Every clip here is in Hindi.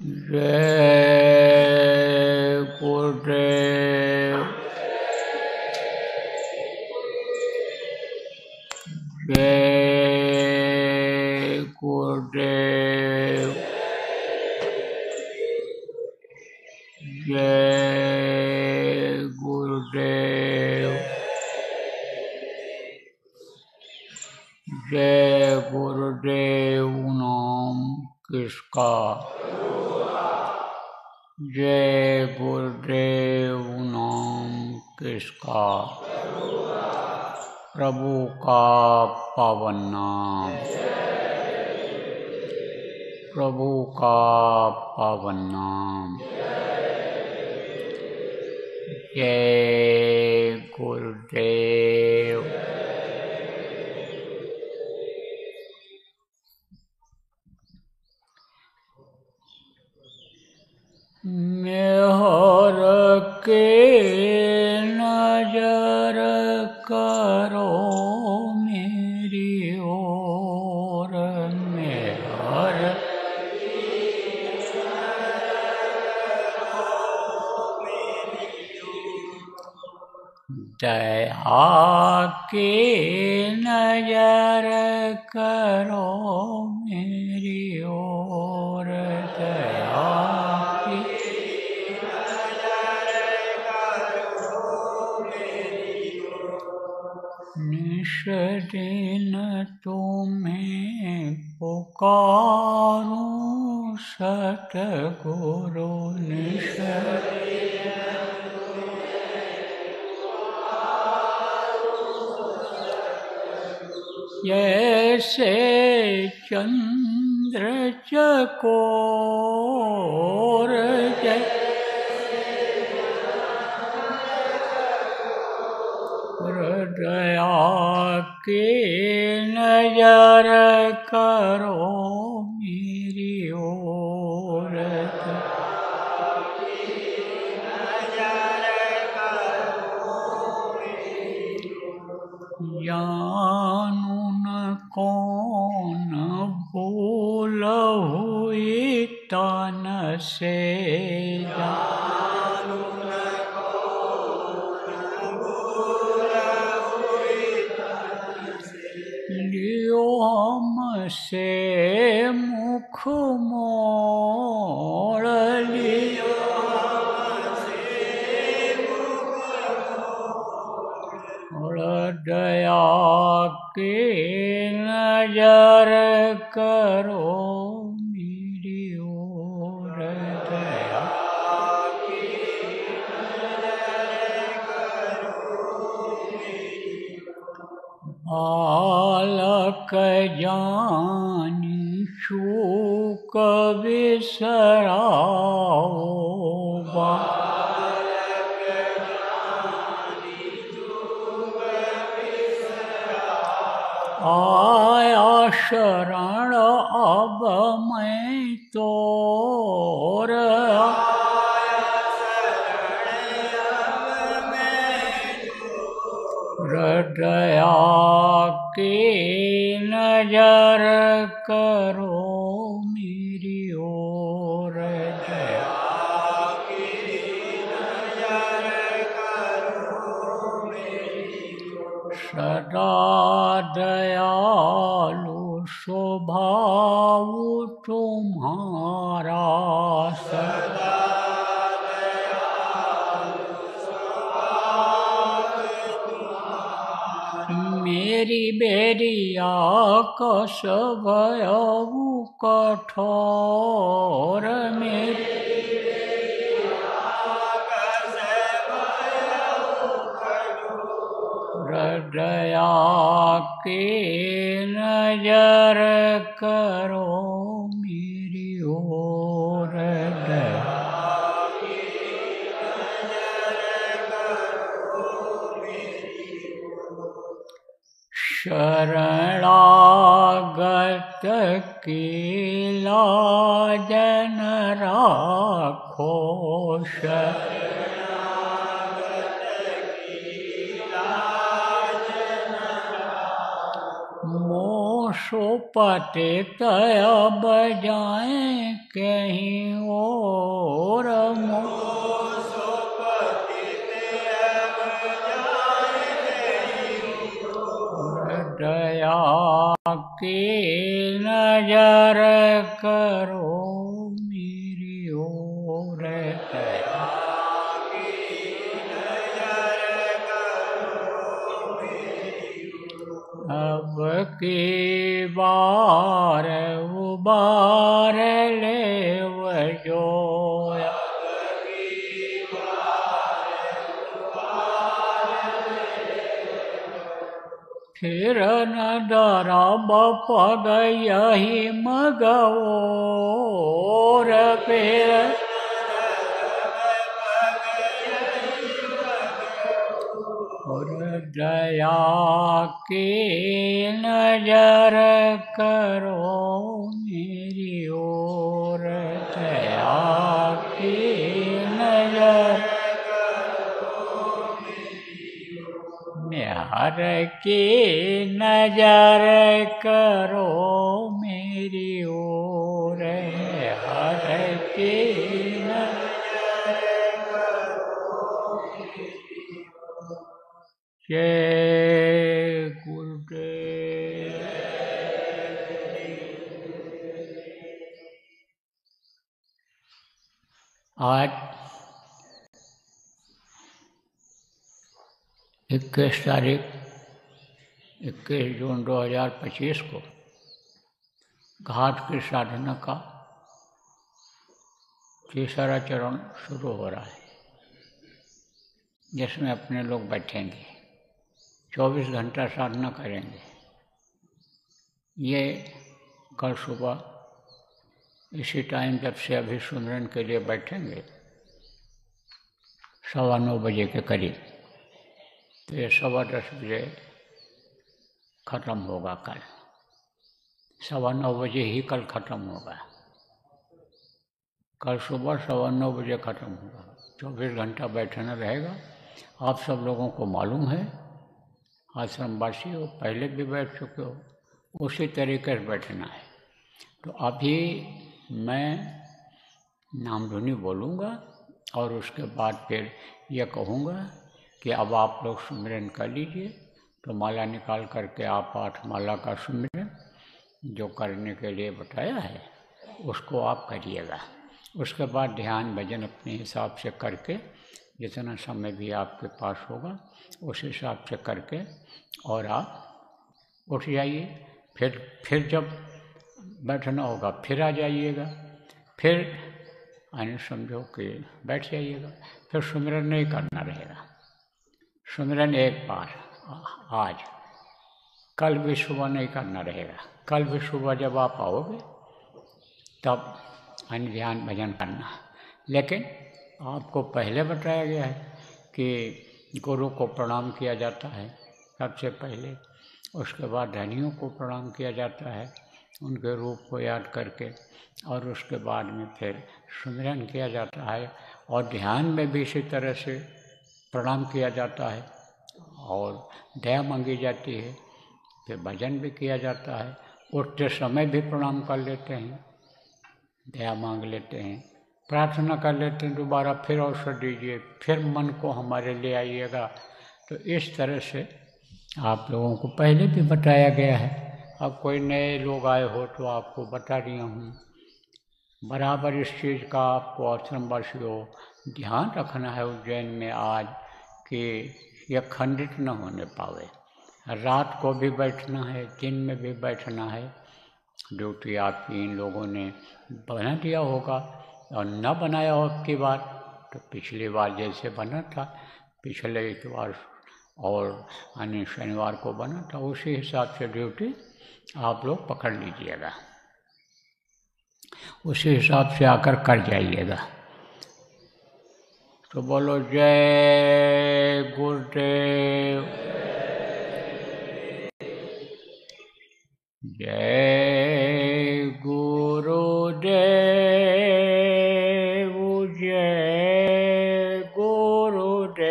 जय गुरुदेव। जय गुरुदेव। जय गुरुदेव। जय गुरुदेव नाम किसका? जय गुरुदेव नाम किसका? प्रभु का पावन नाम। प्रभु का पावन नाम। जय गुरुदेव। मेहर के नजर करो मेरी ओर। मेहर दया के नजर करो मेरी ओर। दया की निश दिन तुम्हें पुकारूं सतगुरु। निश जैसे चंद्र चकोर दया के नजर करो मेरी ओर। जानू न कौन भूल हुई तन से। लियो हमसे मुख मोड़। लियो दया के नजर करो मेरी ओर। दया बालक जानी चूक बिसराओ। आया शरण अब मैं तोर। दया के नजर करो मेरी ओर। दया सदा दयालु स्वभाव तुम्हारा। सदा मेरी बेरिया कस भयउ कठोर। मेरी दया के नजर करो मेरी ओर। शरणागत की लाज न राखो। मोक्ष सुपतित अब जाए कहीं और दया की नजर करो मेरी ओर दया अब की बार उबार ले वजोया फिर न डरा पग यही मगोर फिर दया की नजर करो मेरी ओर दया की नजर हर की नजर करो मेरी ओर हर की जय गुरुदेव। आज 21 तारीख 21 जून 2025 को घाट की साधना का तीसरा चरण शुरू हो रहा है, जिसमें अपने लोग बैठेंगे, 24 घंटा साधना करेंगे। ये कल सुबह इसी टाइम जब से अभी सुमिरन के लिए बैठेंगे 9:15 बजे के करीब, तो ये 10:15 बजे ख़त्म होगा। कल 9:15 बजे ही कल ख़त्म होगा। कल सुबह 9:15 बजे ख़त्म होगा। 24 घंटा बैठना रहेगा। आप सब लोगों को मालूम है, आश्रमवासी हो, पहले भी बैठ चुके हो, उसी तरीके से बैठना है। तो अभी मैं नामधुनी बोलूँगा और उसके बाद फिर ये कहूँगा कि अब आप लोग सुमिरन कर लीजिए। तो माला निकाल करके आप 8 माला का सुमिरन जो करने के लिए बताया है उसको आप करिएगा। उसके बाद ध्यान भजन अपने हिसाब से करके, जितना समय भी आपके पास होगा उस हिसाब से करके और आप उठ जाइए। फिर जब बैठना होगा फिर आ जाइएगा, फिर यानी समझो कि बैठ जाइएगा। फिर सुमिरन नहीं करना रहेगा। सुमिरन एक बार आज, कल भी सुबह नहीं करना रहेगा। कल भी सुबह जब आप आओगे तब अन्य ध्यान भजन करना। लेकिन आपको पहले बताया गया है कि गुरु को प्रणाम किया जाता है सबसे पहले, उसके बाद धनियों को प्रणाम किया जाता है उनके रूप को याद करके, और उसके बाद में फिर सुमिरन किया जाता है और ध्यान में भी इसी तरह से प्रणाम किया जाता है और दया मांगी जाती है। फिर भजन भी किया जाता है, उठते समय भी प्रणाम कर लेते हैं, दया मांग लेते हैं, प्रार्थना कर लेते हैं दोबारा फिर अवसर दीजिए, फिर मन को हमारे ले आइएगा। तो इस तरह से आप लोगों को पहले भी बताया गया है। अब कोई नए लोग आए हो तो आपको बता दिया हूँ। बराबर इस चीज़ का आपको आश्रमवासियों ध्यान रखना है उज्जैन में आज कि यह खंडित न होने पावे। रात को भी बैठना है, दिन में भी बैठना है। ड्यूटी आपकी इन लोगों ने बना दिया होगा, और न बनाया हो की बार तो पिछली बार जैसे बना था, पिछले इतवार और यानी शनिवार को बना था, उसी हिसाब से ड्यूटी आप लोग पकड़ लीजिएगा, उसी हिसाब से आकर कर जाइएगा। तो बोलो जय गुरुदेव, जय गुरुदेव, जय गुरुदेव,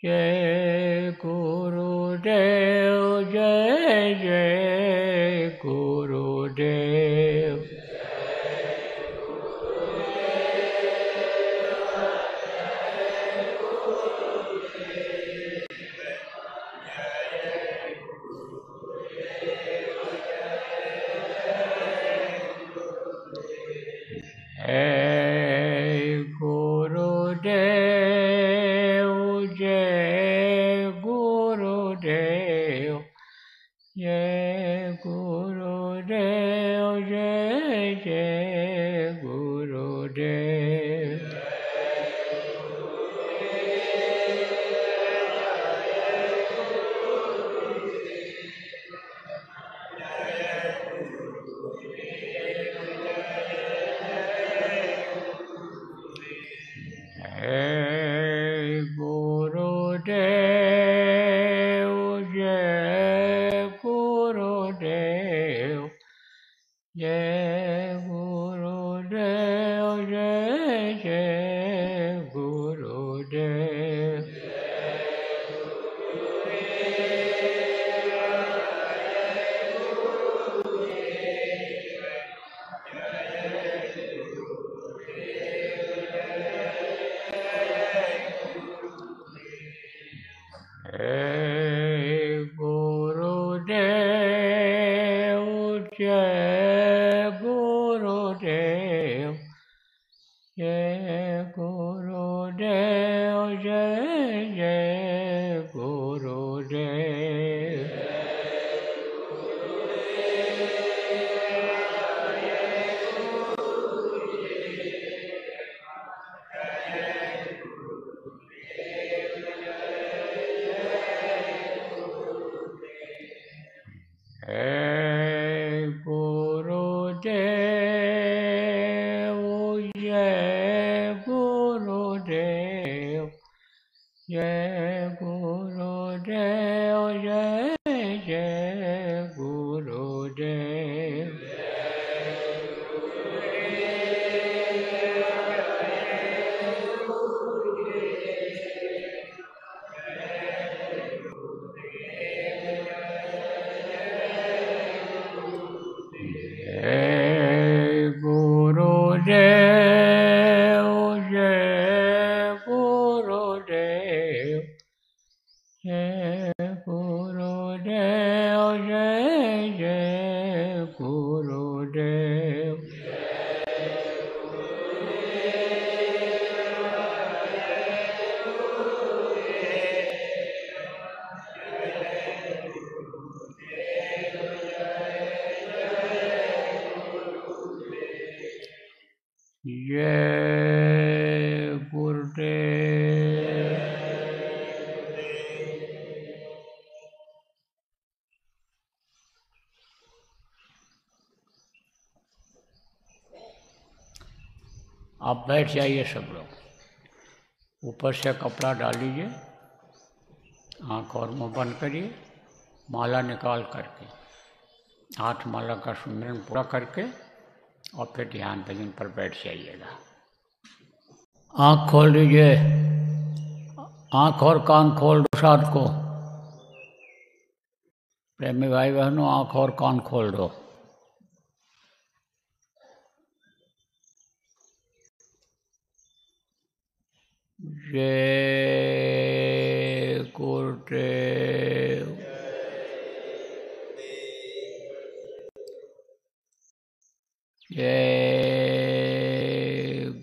जय गुरुदेव, जय जय जय गुरुदेव जय गुरुदेव जय गुरुदेव जय जय गुरुदेव। जय गुरुदेव जय गुरुदेव जय गुरुदेव जय जय गुरुदेव। जय गुरुदेव जय गुरुदेव जय गुरुदेव जय जय गुरुदेव। जय गुरुदेव जय गुरुदेव जय गुरुदेव जय जय गुरुदेव। जय गुरुदेव जय गुरुदेव जय गुरुदेव जय जय गुरुदेव। जय गुरुदेव। आप बैठ जाइए सब लोग, ऊपर से कपड़ा डाल लीजिए, आँख और मुँह बंद करिए, माला निकाल करके 8 माला का सुमिरन पूरा करके और फिर ध्यान भजन पर बैठ जाइएगा। आँख खोल लीजिए, आँख और कान खोल दो साथ को। प्रेमी भाई बहनों, आँख और कान खोल दो। जय गुरुदेव। जय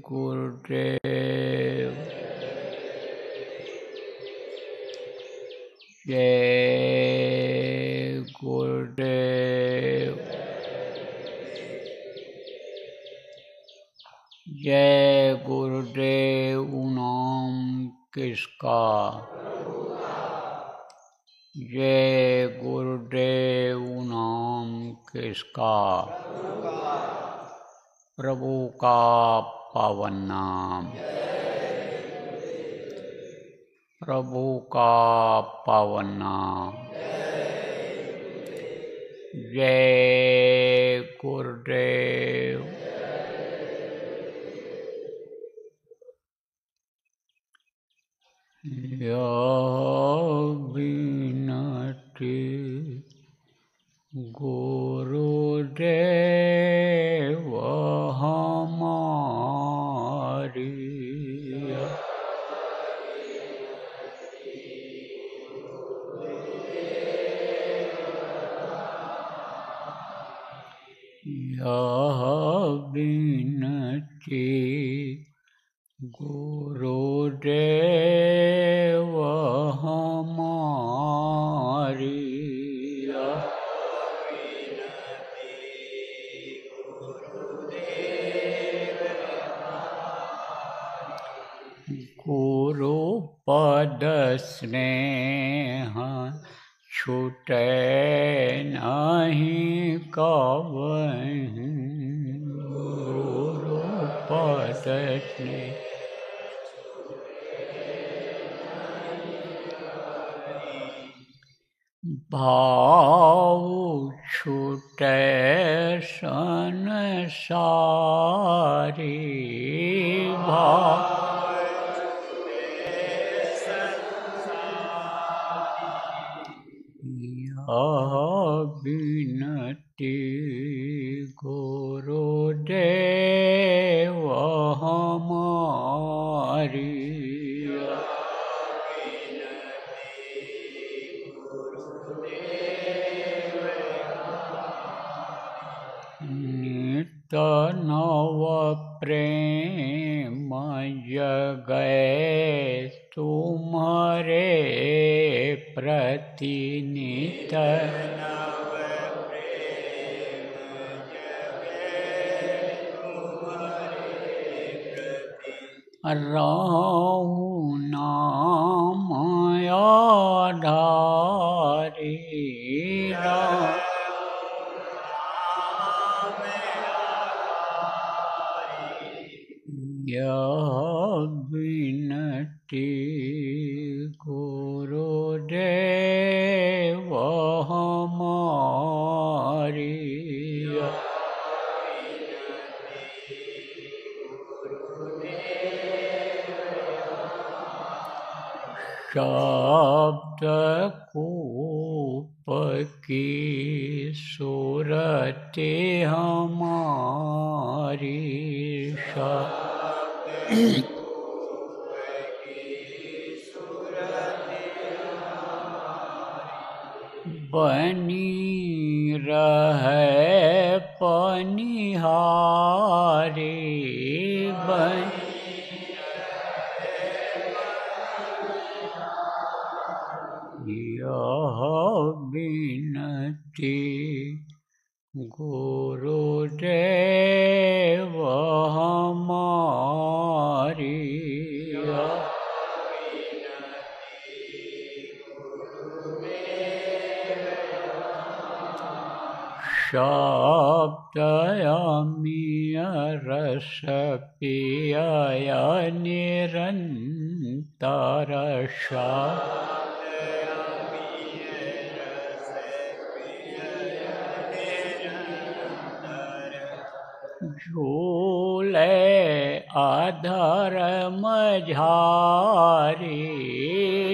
गुरुदेव। जय गुरुदेव। जय गुरुदेव नाम किसका? जय गुरुदेव नाम किसका? प्रभु का पावन नाम। प्रभु का पावन नाम। जय गुरुदेव। यह विनती गुरुदेव हमारी। यह विनती गुरुदेव हमारी। गुरु पद स्नेह छूटे नहीं कबहु, गुरु पद स्नेह भाव छूटे संसारी, भाव बिनती गुरुदेव हमारी। नित नव प्रेम जगै तुम्हारे प्रति, नित रहूं नाम आधारी, यह विनती गुरुदेव हमारी। शब्द कूप की सूरत हमारी, बनी रहे पनिहारी, यह विनती गुरुदेव हमारी। शब्द अमीय रस पिय निरंतर, झूले अधर्म झारी,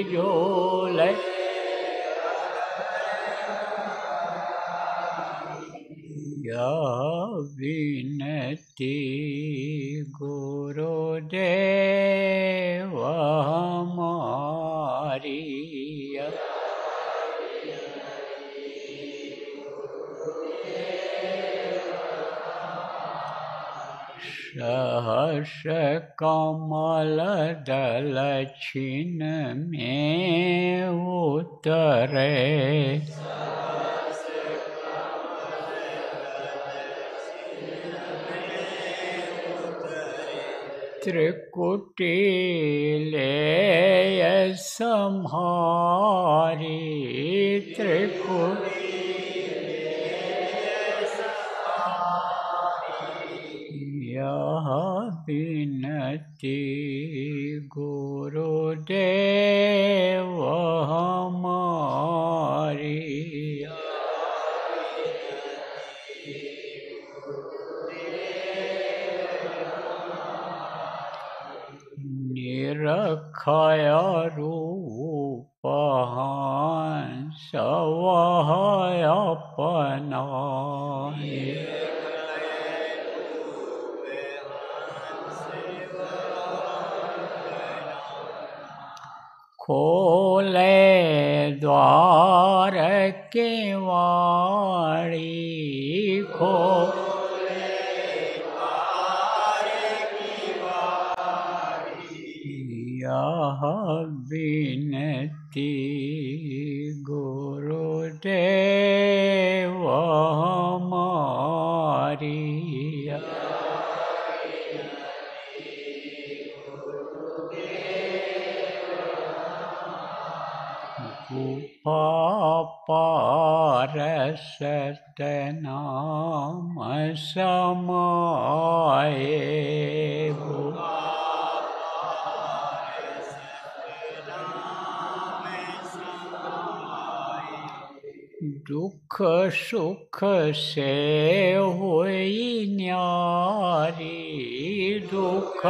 झूले यह विनती गुरुदेव हमारी। सहस कमल दल छिन में उतरे, त्रिकुटी ले संहारी, त्रिकुटी यह विनती गुरुदेव हमारी। निरखय रूप हंस वह अपनाए, खोले द्वार के वाणी, खोले द्वार यह विनती गुरुदेव हमारी, गुफा पारस नाम समाये, दुख सुख से हुई न्यारी, दुख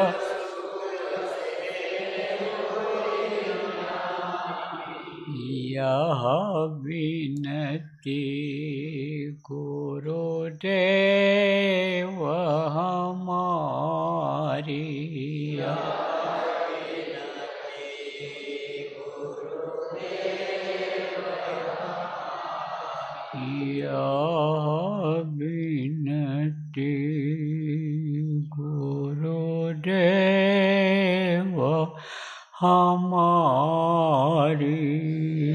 यह विनती गुरुदेव हमारी, यह विनती गुरुदेव हमारी,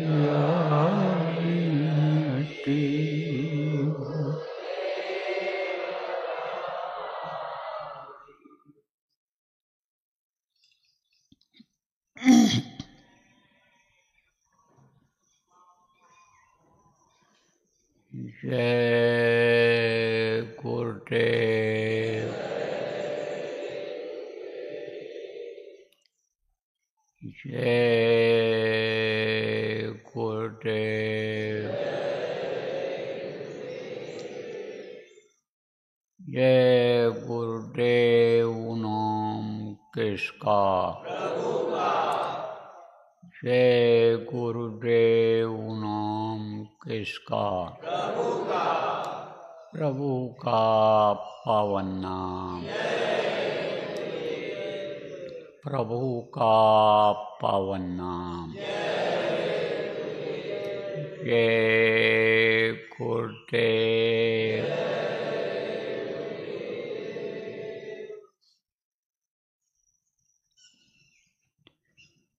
यह विनती। जय गुरुदेव, जय गुरुदेव, जय गुरुदेव नाम किसका, जय गुरुदेव नाम किसका, प्रभु का पावन नाम, प्रभु का पावन नाम, जय गुरुदेव।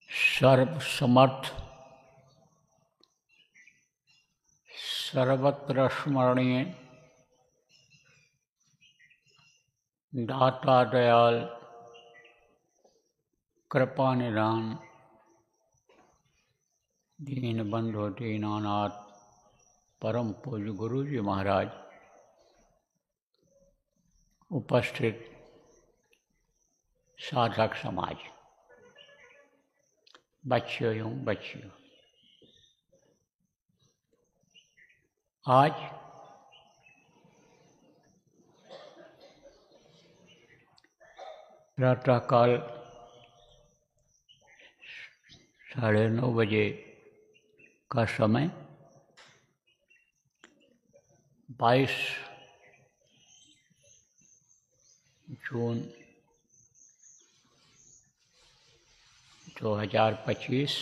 सर्वसमर्थ, सर्वत्र स्मरणीय, दाता दयाल, कृपा निधान, दीन बंधु दीनानाथ, परम पूज्य गुरु जी महाराज, उपस्थित साधक समाज, बच्चियों एवं बच्चियों, आज प्रातःकाल 9:30 बजे का समय 22 जून 2025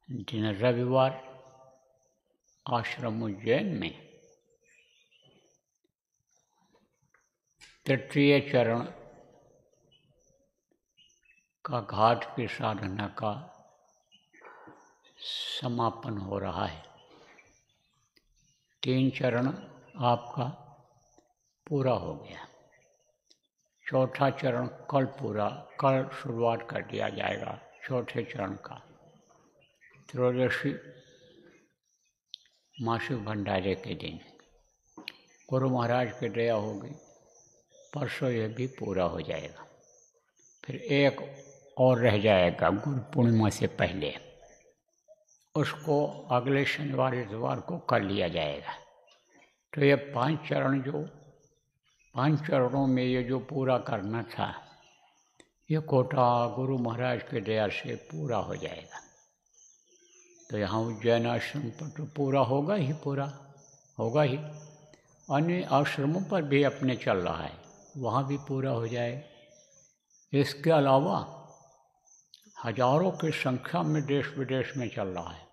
दिन रविवार, आश्रम उज्जैन में तृतीय चरण का घाट की साधना का समापन हो रहा है। 3 चरण आपका पूरा हो गया, चौथा चरण कल शुरुआत कर दिया जाएगा चौथे चरण का। त्रयोदशी मासिक भंडारे के दिन गुरु महाराज की दया होगी, परसों यह भी पूरा हो जाएगा। फिर एक और रह जाएगा गुरु पूर्णिमा से पहले, उसको अगले शनिवार इतवार को कर लिया जाएगा। तो ये 5 चरणों में ये जो पूरा करना था, ये कोटा गुरु महाराज के दया से पूरा हो जाएगा। तो यहाँ उज्जैन आश्रम पर तो पूरा होगा ही, अन्य आश्रमों पर भी अपने चल रहा है, वहाँ भी पूरा हो जाए। इसके अलावा हजारों की संख्या में देश विदेश में चल रहा है,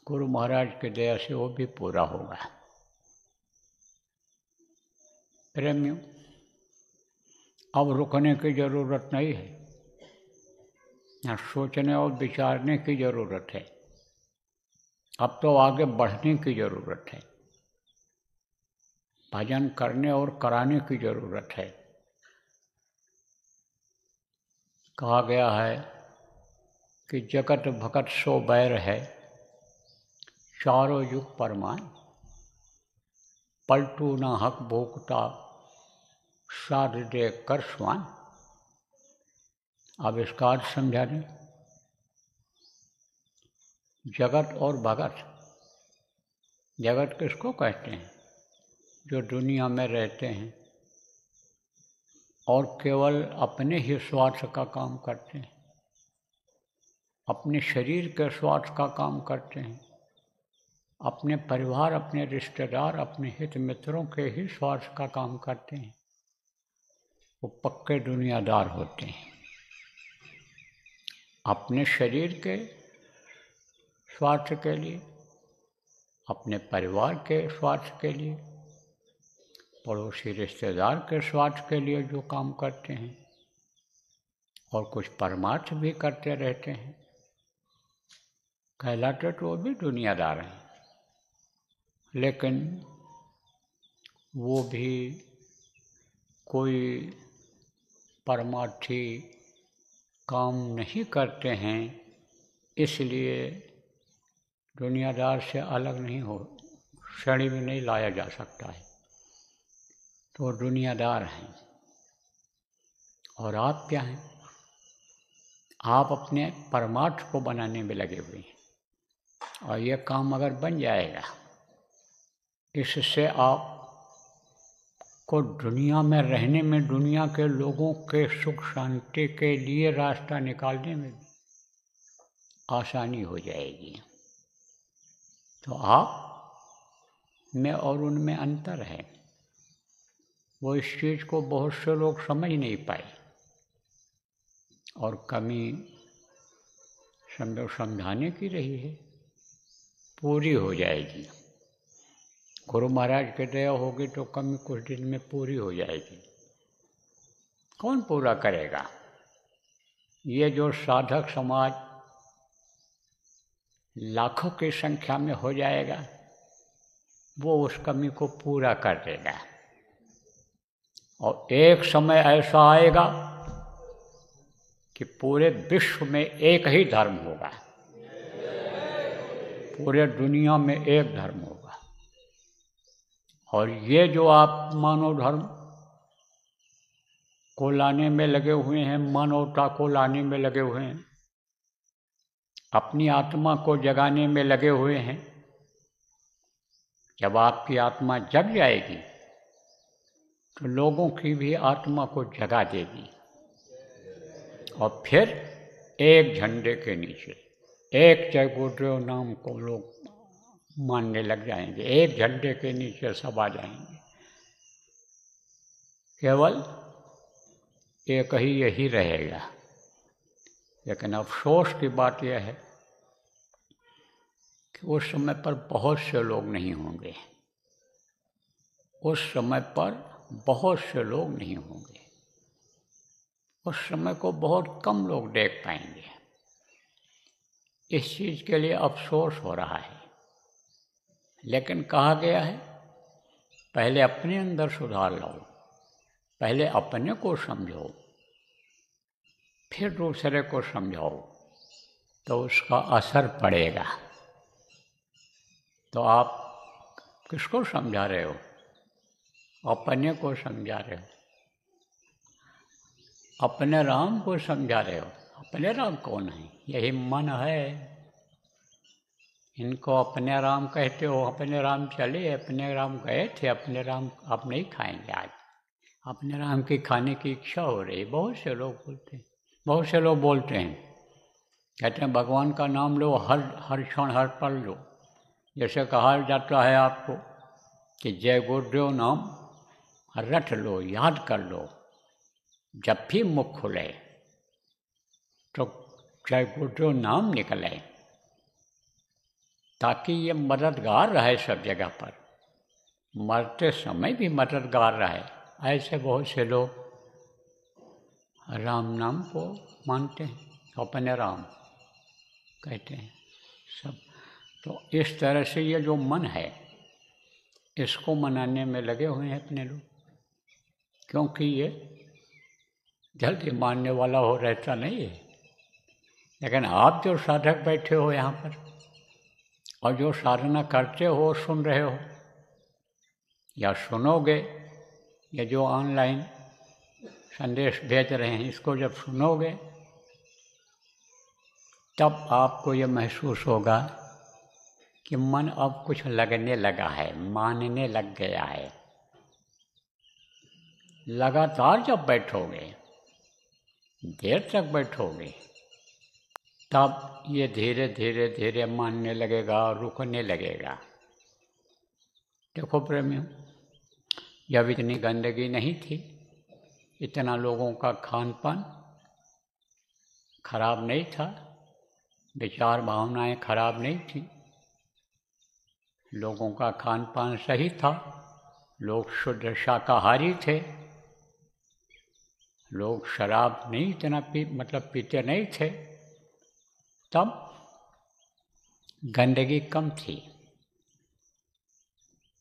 गुरु महाराज के दया से वो भी पूरा होगा। प्रेमियों, अब रुकने की ज़रूरत नहीं है, न सोचने और विचारने की ज़रूरत है। अब तो आगे बढ़ने की ज़रूरत है, भजन करने और कराने की ज़रूरत है। कहा गया है कि जगत भगत सो बैर है, चारों युग परमान, पलटू ना हक भोगता, साध दे कर स्वान। अब इसका अर्थ समझा दें। जगत और भगत, जगत किसको कहते हैं? जो दुनिया में रहते हैं और केवल अपने ही स्वार्थ का काम करते हैं, अपने शरीर के स्वार्थ का काम करते हैं, अपने परिवार, अपने रिश्तेदार, अपने हित मित्रों के ही स्वार्थ का काम करते हैं, वो पक्के दुनियादार होते हैं। अपने शरीर के स्वार्थ के लिए, अपने परिवार के स्वार्थ के लिए, पड़ोसी रिश्तेदार के स्वार्थ के लिए जो काम करते हैं और कुछ परमार्थ भी करते रहते हैं, कहलाते तो वो भी दुनियादार हैं। लेकिन वो भी कोई परमार्थी काम नहीं करते हैं, इसलिए दुनियादार से अलग नहीं हो, श्रेणी में नहीं लाया जा सकता है। तो दुनियादार हैं। और आप क्या हैं? आप अपने परमार्थ को बनाने में लगे हुए हैं, और ये काम अगर बन जाएगा, इससे आप को दुनिया में रहने में, दुनिया के लोगों के सुख शांति के लिए रास्ता निकालने में भी आसानी हो जाएगी। तो आप में और उनमें अंतर है। वो इस चीज़ को बहुत से लोग समझ नहीं पाए और कमी समझाने की रही है, पूरी हो जाएगी। गुरु महाराज की दया होगी तो कमी कुछ दिन में पूरी हो जाएगी। कौन पूरा करेगा? ये जो साधक समाज लाखों की संख्या में हो जाएगा, वो उस कमी को पूरा कर देगा। और एक समय ऐसा आएगा कि पूरे विश्व में एक ही धर्म होगा, पूरे दुनिया में एक धर्म होगा। और ये जो आप मानव धर्म को लाने में लगे हुए हैं, मानवता को लाने में लगे हुए हैं, अपनी आत्मा को जगाने में लगे हुए हैं, जब आपकी आत्मा जग जाएगी तो लोगों की भी आत्मा को जगा देगी। और फिर एक झंडे के नीचे, एक जय गुरुदेव नाम को लोग मानने लग जाएंगे। एक झंडे के नीचे सब आ जाएंगे। केवल एक ही यही रहेगा। लेकिन अफसोस की बात यह है कि उस समय पर बहुत से लोग नहीं होंगे। उस समय पर बहुत से लोग नहीं होंगे। उस समय को बहुत कम लोग देख पाएंगे। इस चीज़ के लिए अफसोस हो रहा है। लेकिन कहा गया है, पहले अपने अंदर सुधार लाओ, पहले अपने को समझो, फिर दूसरे को समझाओ, तो उसका असर पड़ेगा। तो आप किसको समझा रहे हो? अपने को समझा रहे हो, अपने राम को समझा रहे हो। अपने राम कौन है? यही मन है। इनको अपने राम कहते हो। अपने राम चले, अपने राम गए थे, अपने राम आप नहीं खाएंगे आज। अपने राम की खाने की इच्छा हो रही। बहुत से लोग बोलते हैं, बहुत से लोग बोलते हैं, कहते हैं भगवान का नाम लो, हर क्षण हर पल लो। जैसे कहा जाता है आपको कि जय गुरुदेव नाम रट लो, याद कर लो, जब भी मुख खुले तो जय गुरुदेव नाम निकले, ताकि ये मददगार रहे सब जगह पर, मरते समय भी मददगार रहे। ऐसे बहुत से लोग राम नाम को मानते हैं, तो अपने राम कहते हैं सब। तो इस तरह से ये जो मन है इसको मनाने में लगे हुए हैं अपने लोग, क्योंकि ये जल्दी मानने वाला हो रहता नहीं है। लेकिन आप जो साधक बैठे हो यहाँ पर और जो साधना करते हो, सुन रहे हो या सुनोगे, ये जो ऑनलाइन संदेश भेज रहे हैं इसको जब सुनोगे तब आपको ये महसूस होगा कि मन अब कुछ लगने लगा है, मानने लग गया है। लगातार जब बैठोगे, देर तक बैठोगे, तब ये धीरे धीरे धीरे मानने लगेगा, रुकने लगेगा। देखो प्रेमियों, जब इतनी गंदगी नहीं थी, इतना लोगों का खान पान खराब नहीं था, विचार भावनाएं खराब नहीं थी, लोगों का खान पान सही था, लोग शुद्ध शाकाहारी थे, लोग शराब नहीं इतना पीते नहीं थे, तब गंदगी कम थी।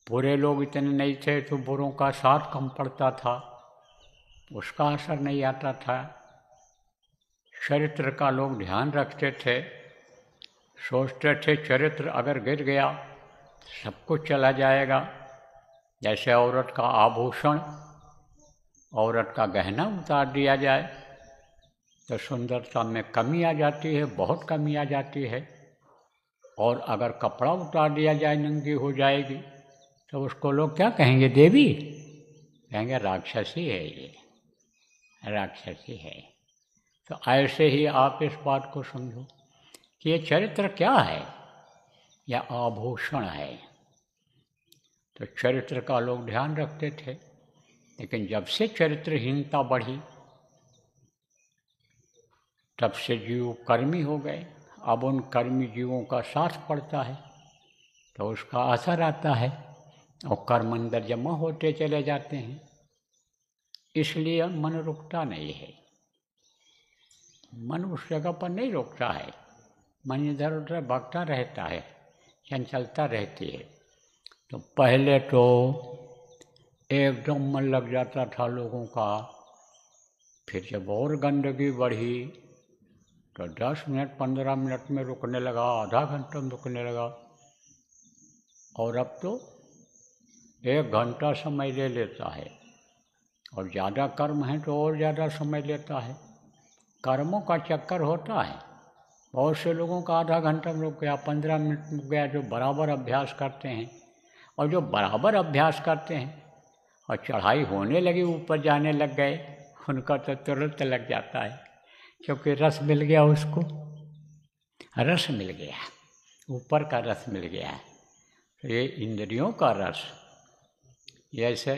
बुरे लोग इतने नहीं थे तो बुरों का साथ कम पड़ता था, उसका असर नहीं आता था। चरित्र का लोग ध्यान रखते थे, सोचते थे चरित्र अगर गिर गया सब कुछ चला जाएगा। जैसे औरत का आभूषण, औरत का गहना उतार दिया जाए तो सुंदरता में कमी आ जाती है, बहुत कमी आ जाती है। और अगर कपड़ा उतार दिया जाए, नंगी हो जाएगी, तो उसको लोग क्या कहेंगे? देवी कहेंगे, राक्षसी है, ये राक्षसी है। तो ऐसे ही आप इस बात को समझो कि ये चरित्र क्या है? या आभूषण है। तो चरित्र का लोग ध्यान रखते थे, लेकिन जब से चरित्रहीनता बढ़ी तब से जीव कर्मी हो गए। अब उन कर्मी जीवों का साथ पड़ता है तो उसका असर आता है और कर्म अंदर जमा होते चले जाते हैं। इसलिए मन रुकता नहीं है, मन उस जगह पर नहीं रुकता है, मन इधर उधर भागता रहता है, चंचलता रहती है। तो पहले तो एकदम मन लग जाता था लोगों का, फिर जब और गंदगी बढ़ी तो 10 मिनट 15 मिनट में रुकने लगा, आधा घंटा में रुकने लगा, और अब तो 1 घंटा समय ले लेता है। और ज़्यादा कर्म है तो और ज़्यादा समय लेता है। कर्मों का चक्कर होता है। बहुत से लोगों का आधा घंटा में रुक गया, 15 मिनट में रुक गया, जो बराबर अभ्यास करते हैं। और जो बराबर अभ्यास करते हैं और चढ़ाई होने लगी, ऊपर जाने लग गए, उनका तो तुरंत लग जाता है, क्योंकि रस मिल गया उसको, रस मिल गया, ऊपर का रस मिल गया। तो ये इंद्रियों का रस, जैसे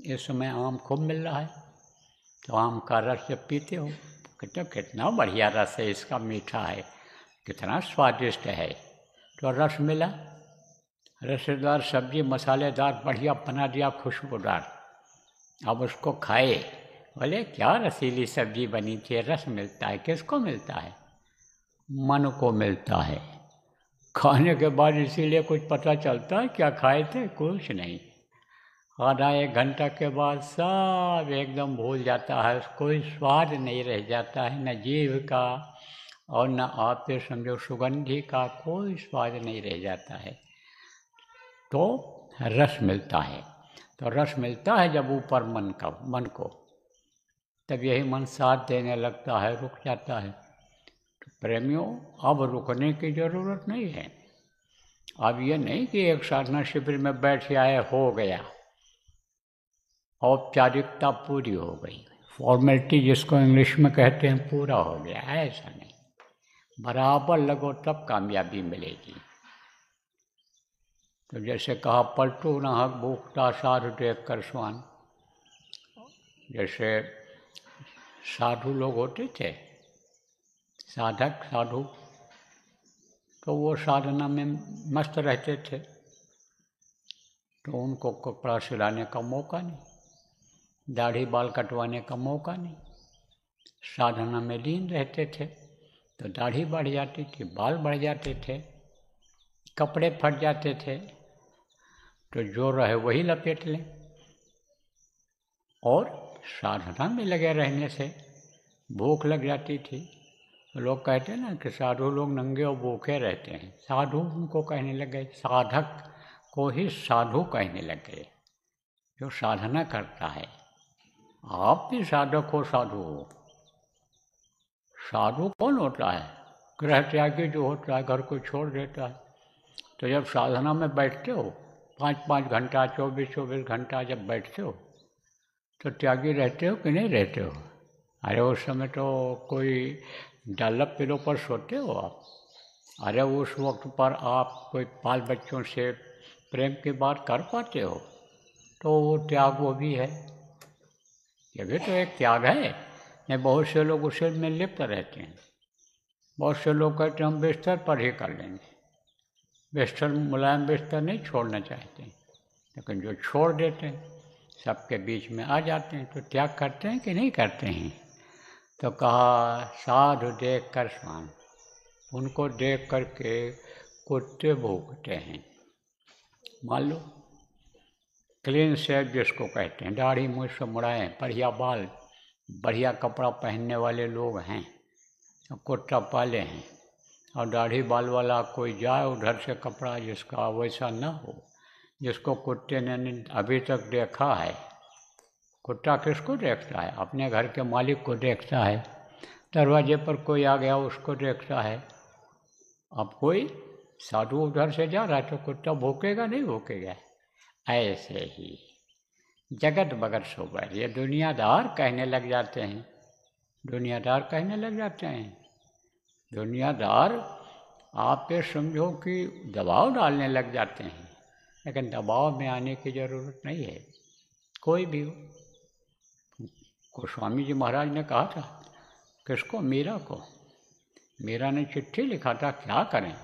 इस समय आम खूब मिल रहा है, तो आम का रस जब पीते हो तो कितना बढ़िया रस है इसका, मीठा है, कितना स्वादिष्ट है। तो रस मिला, रसदार सब्जी मसालेदार बढ़िया बना दिया, खुशबूदार। अब उसको खाए, बोले क्या रसीली सब्जी बनी थी। रस मिलता है, किसको मिलता है? मन को मिलता है। खाने के बाद इसीलिए कुछ पता चलता है क्या खाए थे? कुछ नहीं। आधा 1 घंटा के बाद सब एकदम भूल जाता है, कोई स्वाद नहीं रह जाता है, न जीभ का और न आप पे समझो सुगंधी का कोई स्वाद नहीं रह जाता है। तो रस मिलता है। तो रस मिलता है जब ऊपर मन को, तब यही मन साथ देने लगता है, रुक जाता है। तो प्रेमियों, अब रुकने की ज़रूरत नहीं है। अब ये नहीं कि एक साधना शिविर में बैठ आए, हो गया, औपचारिकता पूरी हो गई, फॉर्मेलिटी जिसको इंग्लिश में कहते हैं पूरा हो गया। ऐसा नहीं, बराबर लगो तब कामयाबी मिलेगी। तो जैसे कहा, पलटू नाहक भूखता साधु देख कर स्वान। जैसे साधु लोग होते थे, साधक साधु, तो वो साधना में मस्त रहते थे, तो उनको कपड़ा सिलाने का मौका नहीं, दाढ़ी बाल कटवाने का मौका नहीं, साधना में लीन रहते थे तो दाढ़ी बढ़ जाती थी, बाल बढ़ जाते थे, कपड़े फट जाते थे, तो जो रहे वही लपेट लें। और साधना में लगे रहने से भूख लग जाती थी। तो लोग कहते हैं ना कि साधु लोग नंगे और भूखे रहते हैं। साधु उनको कहने लगे, साधक को ही साधु कहने लगे, जो साधना करता है। आप भी साधक हो, साधु हो। साधु कौन होता है? गृह त्यागी जो होता है, घर को छोड़ देता है। तो जब साधना में बैठते हो 5-5 घंटा, 24-24 घंटा जब बैठते हो, तो त्यागी रहते हो कि नहीं रहते हो? अरे उस समय तो कोई डल्लप पिलो पर सोते हो आप। अरे उस वक्त पर आप कोई बाल बच्चों से प्रेम की बात कर पाते हो, तो वो त्याग वो भी है। ये भी तो एक त्याग है। नहीं, बहुत से लोग उसे में लिप्त रहते हैं। बहुत से लोग कहते हैं हम बिस्तर पर ही कर लेंगे। बिस्तर, मुलायम बिस्तर नहीं छोड़ना चाहते, लेकिन जो छोड़ देते हैं सबके बीच में आ जाते हैं, तो त्याग करते हैं कि नहीं करते हैं? तो कहा साधु देख कर स्वान, उनको देख करके कुत्ते भूखते हैं। मान लो क्लीन शेव जिसको कहते हैं, दाढ़ी मूछ से मुड़ाएं, बढ़िया बाल, बढ़िया कपड़ा पहनने वाले लोग हैं, कुत्ता पाले हैं, और दाढ़ी बाल वाला कोई जाए उधर से कपड़ा जिसका वैसा ना हो, जिसको कुत्ते ने अभी तक देखा है। कुत्ता किसको देखता है? अपने घर के मालिक को देखता है। दरवाजे पर कोई आ गया उसको देखता है। अब कोई साधु उधर से जा रहा है तो कुत्ता भौंकेगा नहीं भौंकेगा? ऐसे ही जगत बगत सोबर, ये दुनियादार कहने लग जाते हैं। दुनियादार कहने लग जाते हैं। दुनियादार आप ये समझो कि दबाव डालने लग जाते हैं, लेकिन दबाव में आने की ज़रूरत नहीं है। कोई भी हो। गोस्वामी जी महाराज ने कहा था, किसको? मीरा को। मीरा ने चिट्ठी लिखा था, क्या करें,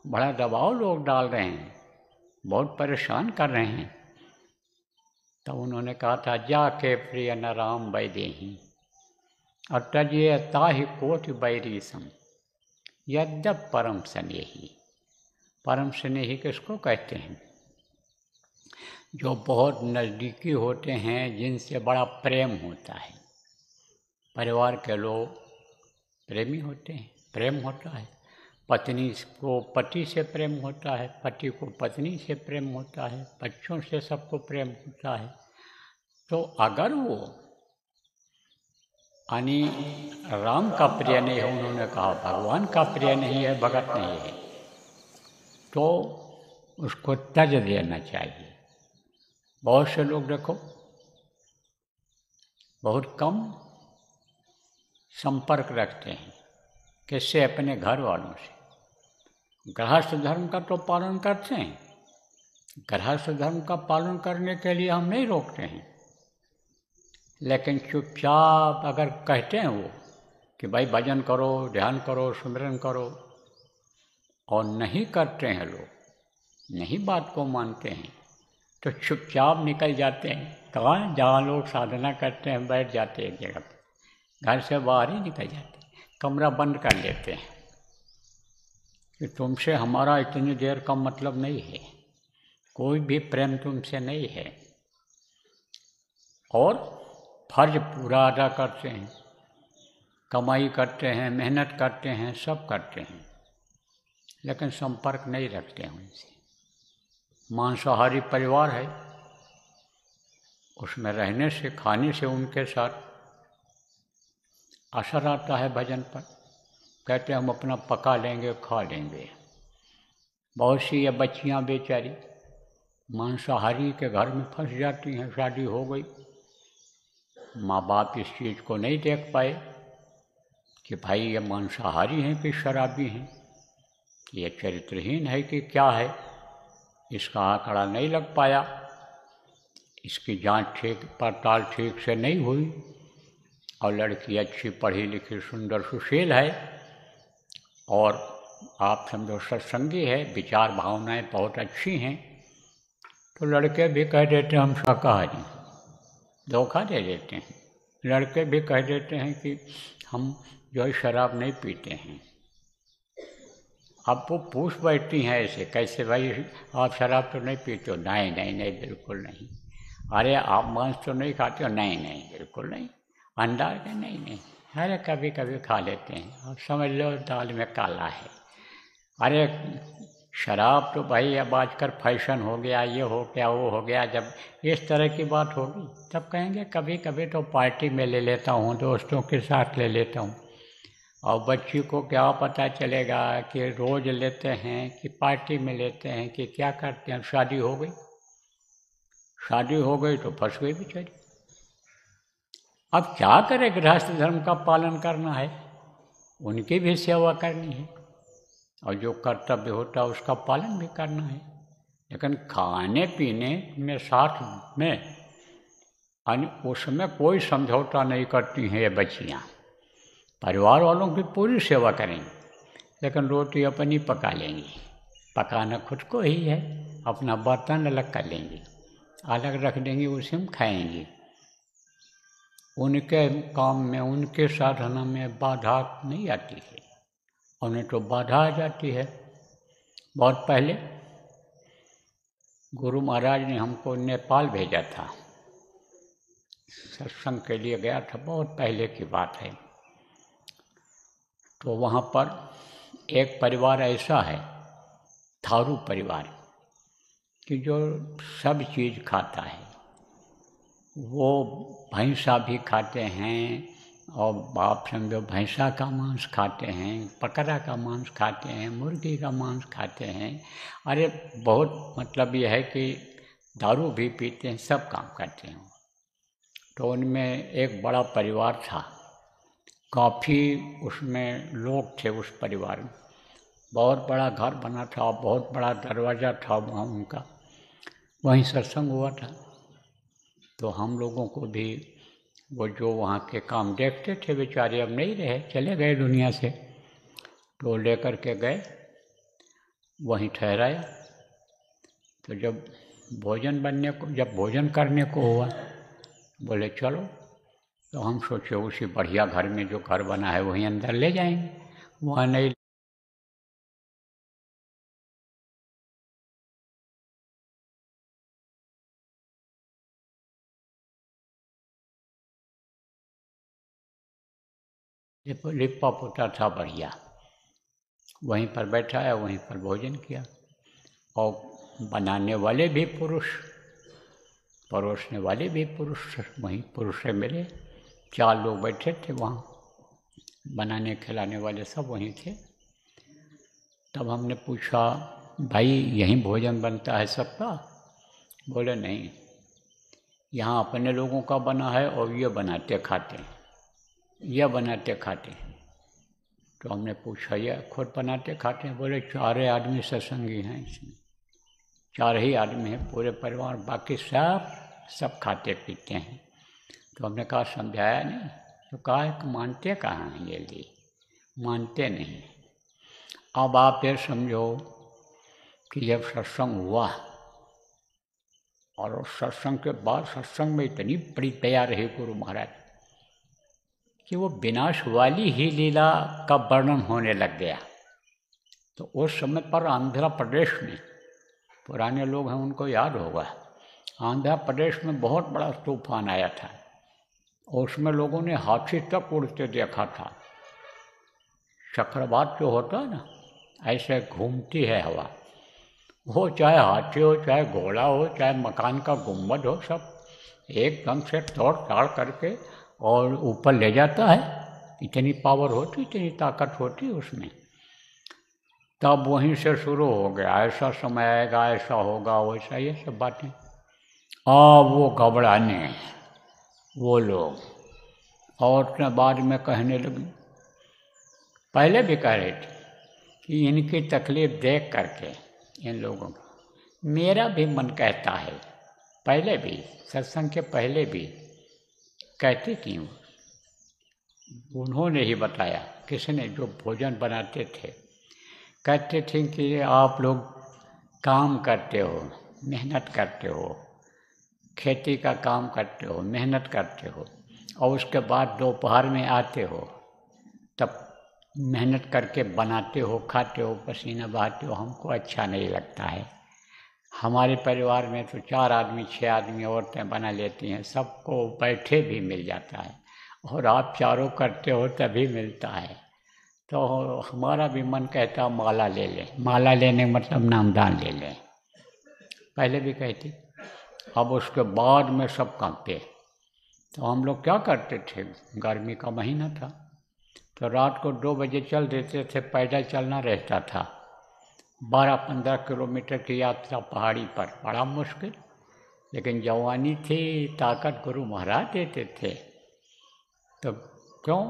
बड़ा दबाव लोग डाल रहे हैं, बहुत परेशान कर रहे हैं। तो उन्होंने कहा था, जाके प्रिय न राम वैदेही और तजिए ताहि कोटि बैरी सम यद्यप परम स्नेही। परम स्नेही किसको कहते हैं? जो बहुत नज़दीकी होते हैं, जिनसे बड़ा प्रेम होता है। परिवार के लोग प्रेमी होते हैं, प्रेम होता है। पत्नी को पति से प्रेम होता है, पति को पत्नी से प्रेम होता है, बच्चों से सबको प्रेम होता है। तो अगर वो यानी राम का प्रिय नहीं है, उन्होंने कहा भगवान का प्रिय नहीं है, भगत नहीं है, तो उसको त्यज देना चाहिए। बहुत से लोग देखो बहुत कम संपर्क रखते हैं, किससे? अपने घर वालों से। गृहस्थ धर्म का तो पालन करते हैं। गृहस्थ धर्म का पालन करने के लिए हम नहीं रोकते हैं, लेकिन चुपचाप अगर कहते हैं वो कि भाई भजन करो, ध्यान करो, सुमिरन करो, और नहीं करते हैं लोग, नहीं बात को मानते हैं, तो चुपचाप निकल जाते हैं। कहाँ? जहाँ लोग साधना करते हैं बैठ जाते हैं एक जगह पर, घर से बाहर ही निकल जाते हैं, कमरा बंद कर लेते हैं कि तुमसे हमारा इतनी देर का मतलब नहीं है, कोई भी प्रेम तुमसे नहीं है। और फर्ज पूरा अदा करते हैं, कमाई करते हैं, मेहनत करते हैं, सब करते हैं, लेकिन संपर्क नहीं रखते हैं उनसे। मांसाहारी परिवार है, उसमें रहने से, खाने से उनके साथ असर आता है भजन पर। कहते हम अपना पका लेंगे, खा लेंगे। बहुत सी ये बच्चियाँ बेचारी मांसाहारी के घर में फंस जाती हैं। शादी हो गई, माँ बाप इस चीज़ को नहीं देख पाए कि भाई ये मांसाहारी हैं कि शराबी हैं, ये चरित्रहीन है कि क्या है, इसका आंकड़ा नहीं लग पाया, इसकी जांच ठीक पड़ताल ठीक से नहीं हुई, और लड़की अच्छी पढ़ी लिखी सुंदर सुशील है, और आप समझो सत्संगी है, विचार भावनाएं बहुत अच्छी हैं, तो लड़के भी कह देते हैं हम शाकाहारी, धोखा दे देते हैं। लड़के भी कह देते हैं कि हम जो है शराब नहीं पीते हैं। अब वो पूछ बैठती हैं ऐसे, कैसे भाई आप शराब तो नहीं पीते हो? नहीं नहीं नहीं, बिल्कुल नहीं। अरे आप मांस तो नहीं खाते हो? नहीं नहीं, बिल्कुल नहीं। अंडा के? नहीं नहीं। अरे कभी कभी खा लेते हैं, अब समझ लो दाल में काला है। अरे शराब तो भाई अब आजकल फैशन हो गया, ये हो गया वो हो गया। जब इस तरह की बात होगी तब कहेंगे कभी कभी तो पार्टी में ले लेता हूँ, दोस्तों के साथ ले लेता हूँ। और बच्ची को क्या पता चलेगा कि रोज लेते हैं कि पार्टी में लेते हैं कि क्या करते हैं। शादी हो गई, शादी हो गई तो फंस गई बेचारी। अब क्या करे, गृहस्थ धर्म का पालन करना है, उनकी भी सेवा करनी है और जो कर्तव्य होता है उसका पालन भी करना है। लेकिन खाने पीने में साथ में उसमें कोई समझौता नहीं करती हैं ये बच्चियाँ। परिवार वालों की पूरी सेवा करेंगी, लेकिन रोटी अपनी पका लेंगी। पकाना खुद को ही है, अपना बर्तन अलग कर लेंगी, अलग रख देंगी, उसी में खाएंगी। उनके काम में, उनके साधना में बाधा नहीं आती है, उन्हें तो बाधा आ जाती है। बहुत पहले गुरु महाराज ने हमको नेपाल भेजा था, सत्संग के लिए गया था, बहुत पहले की बात है। तो वहाँ पर एक परिवार ऐसा है, थारू परिवार, कि जो सब चीज़ खाता है। वो भैंसा भी खाते हैं और आप समझो भैंसा का मांस खाते हैं, बकरा का मांस खाते हैं, मुर्गी का मांस खाते हैं। अरे बहुत मतलब ये है कि दारू भी पीते हैं, सब काम करते हैं। तो उनमें एक बड़ा परिवार था, काफ़ी उसमें लोग थे उस परिवार में। बहुत बड़ा घर बना था, बहुत बड़ा दरवाज़ा था वहाँ उनका, वहीं सत्संग हुआ था। तो हम लोगों को भी वो जो वहाँ के काम देखते थे, बेचारे अब नहीं रहे, चले गए दुनिया से, तो लेकर के गए, वहीं ठहराया। तो जब भोजन करने को हुआ, बोले चलो। तो हम सोचे उसी बढ़िया घर में, जो घर बना है वहीं अंदर ले जाएंगे, वहाँ नहीं। लिपा पोता था बढ़िया, वहीं पर बैठा है, वहीं पर भोजन किया। और बनाने वाले भी पुरुष, परोसने वाले भी पुरुष, वहीं पुरुष से मिले। 4 लोग बैठे थे वहाँ, बनाने खिलाने वाले सब वहीं थे। तब हमने पूछा, भाई यहीं भोजन बनता है सबका? बोले नहीं, यहाँ अपने लोगों का बना है और ये बनाते खाते हैं, ये बनाते खाते हैं। तो हमने पूछा, ये खुद बनाते खाते हैं? बोले 4 आदमी सत्संगी हैं इसमें, 4 ही आदमी हैं पूरे परिवार, बाकी सब खाते पीते हैं। तो हमने कहा समझाया नहीं, तो कहा कि मानते कहाँ हैं ये लिए, मानते नहीं। अब आप ये समझो कि जब सत्संग हुआ और उस सत्संग के बाद सत्संग में इतनी बड़ी दया रही गुरु महाराज कि वो विनाश वाली ही लीला का वर्णन होने लग गया। तो उस समय पर आंध्र प्रदेश में, पुराने लोग हैं उनको याद होगा, आंध्र प्रदेश में बहुत बड़ा तूफान आया था और उसमें लोगों ने हाथी तक उड़ते देखा था। चक्रवात जो होता है ना, ऐसे घूमती है हवा, वो चाहे हाथी हो, चाहे घोड़ा हो, चाहे मकान का गुम्बद हो, सब एकदम से तोड़ ताड़ करके और ऊपर ले जाता है। इतनी पावर होती, इतनी ताकत होती उसमें। तब वहीं से शुरू हो गया, ऐसा समय आएगा, ऐसा होगा, वैसा, ये सब बातें। वो घबराने वो लोग, और बाद में कहने लगी, पहले भी कह रहे थे कि इनकी तकलीफ देख करके इन लोगों को मेरा भी मन कहता है। पहले भी सत्संग के पहले भी कहती थी, उन्होंने ही बताया, किसने, जो भोजन बनाते थे, कहते थे कि आप लोग काम करते हो, मेहनत करते हो, खेती का काम करते हो, मेहनत करते हो, और उसके बाद दोपहर में आते हो, तब मेहनत करके बनाते हो, खाते हो, पसीना बहाते हो, हमको अच्छा नहीं लगता है। हमारे परिवार में तो 4 आदमी 6 आदमी औरतें बना लेती हैं, सबको बैठे भी मिल जाता है, और आप चारों करते हो तभी मिलता है। तो हमारा भी मन कहता माला ले लें, माला लेने मतलब नामदान ले लें, पहले भी कहती। अब उसके बाद में सब कांपते। तो हम लोग क्या करते थे, गर्मी का महीना था तो रात को 2 बजे चल देते थे, पैदल चलना रहता था, 12-15 किलोमीटर की यात्रा पहाड़ी पर, बड़ा मुश्किल। लेकिन जवानी थी, ताकत गुरु महाराज देते थे। तो क्यों?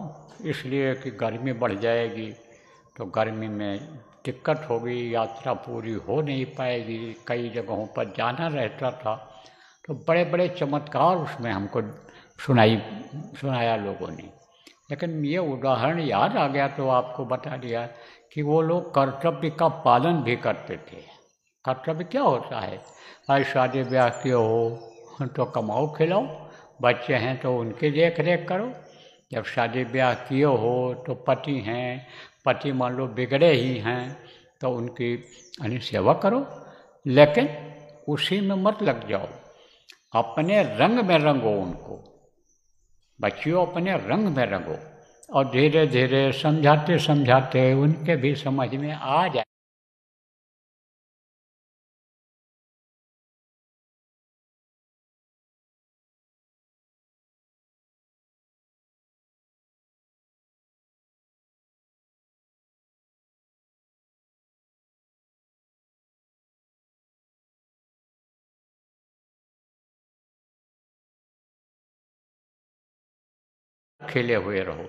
इसलिए कि गर्मी बढ़ जाएगी तो गर्मी में दिक्कत होगी, यात्रा पूरी हो नहीं पाएगी, कई जगहों पर जाना रहता था। तो बड़े बड़े चमत्कार उसमें हमको सुनाया लोगों ने। लेकिन ये उदाहरण याद आ गया तो आपको बता दिया कि वो लोग कर्तव्य का पालन भी करते थे। कर्तव्य क्या होता है? आज शादी ब्याह किए हो तो कमाओ खिलाओ, बच्चे हैं तो उनकी देख रेख करो। जब शादी ब्याह किए हो तो पति हैं, पति मान लो बिगड़े ही हैं तो उनकी सेवा करो, लेकिन उसी में मत लग जाओ, अपने रंग में रंगो उनको। बच्चियों अपने रंग में रंगो, और धीरे धीरे समझाते समझाते उनके भी समझ में आ जाए। खिले हुए रहो।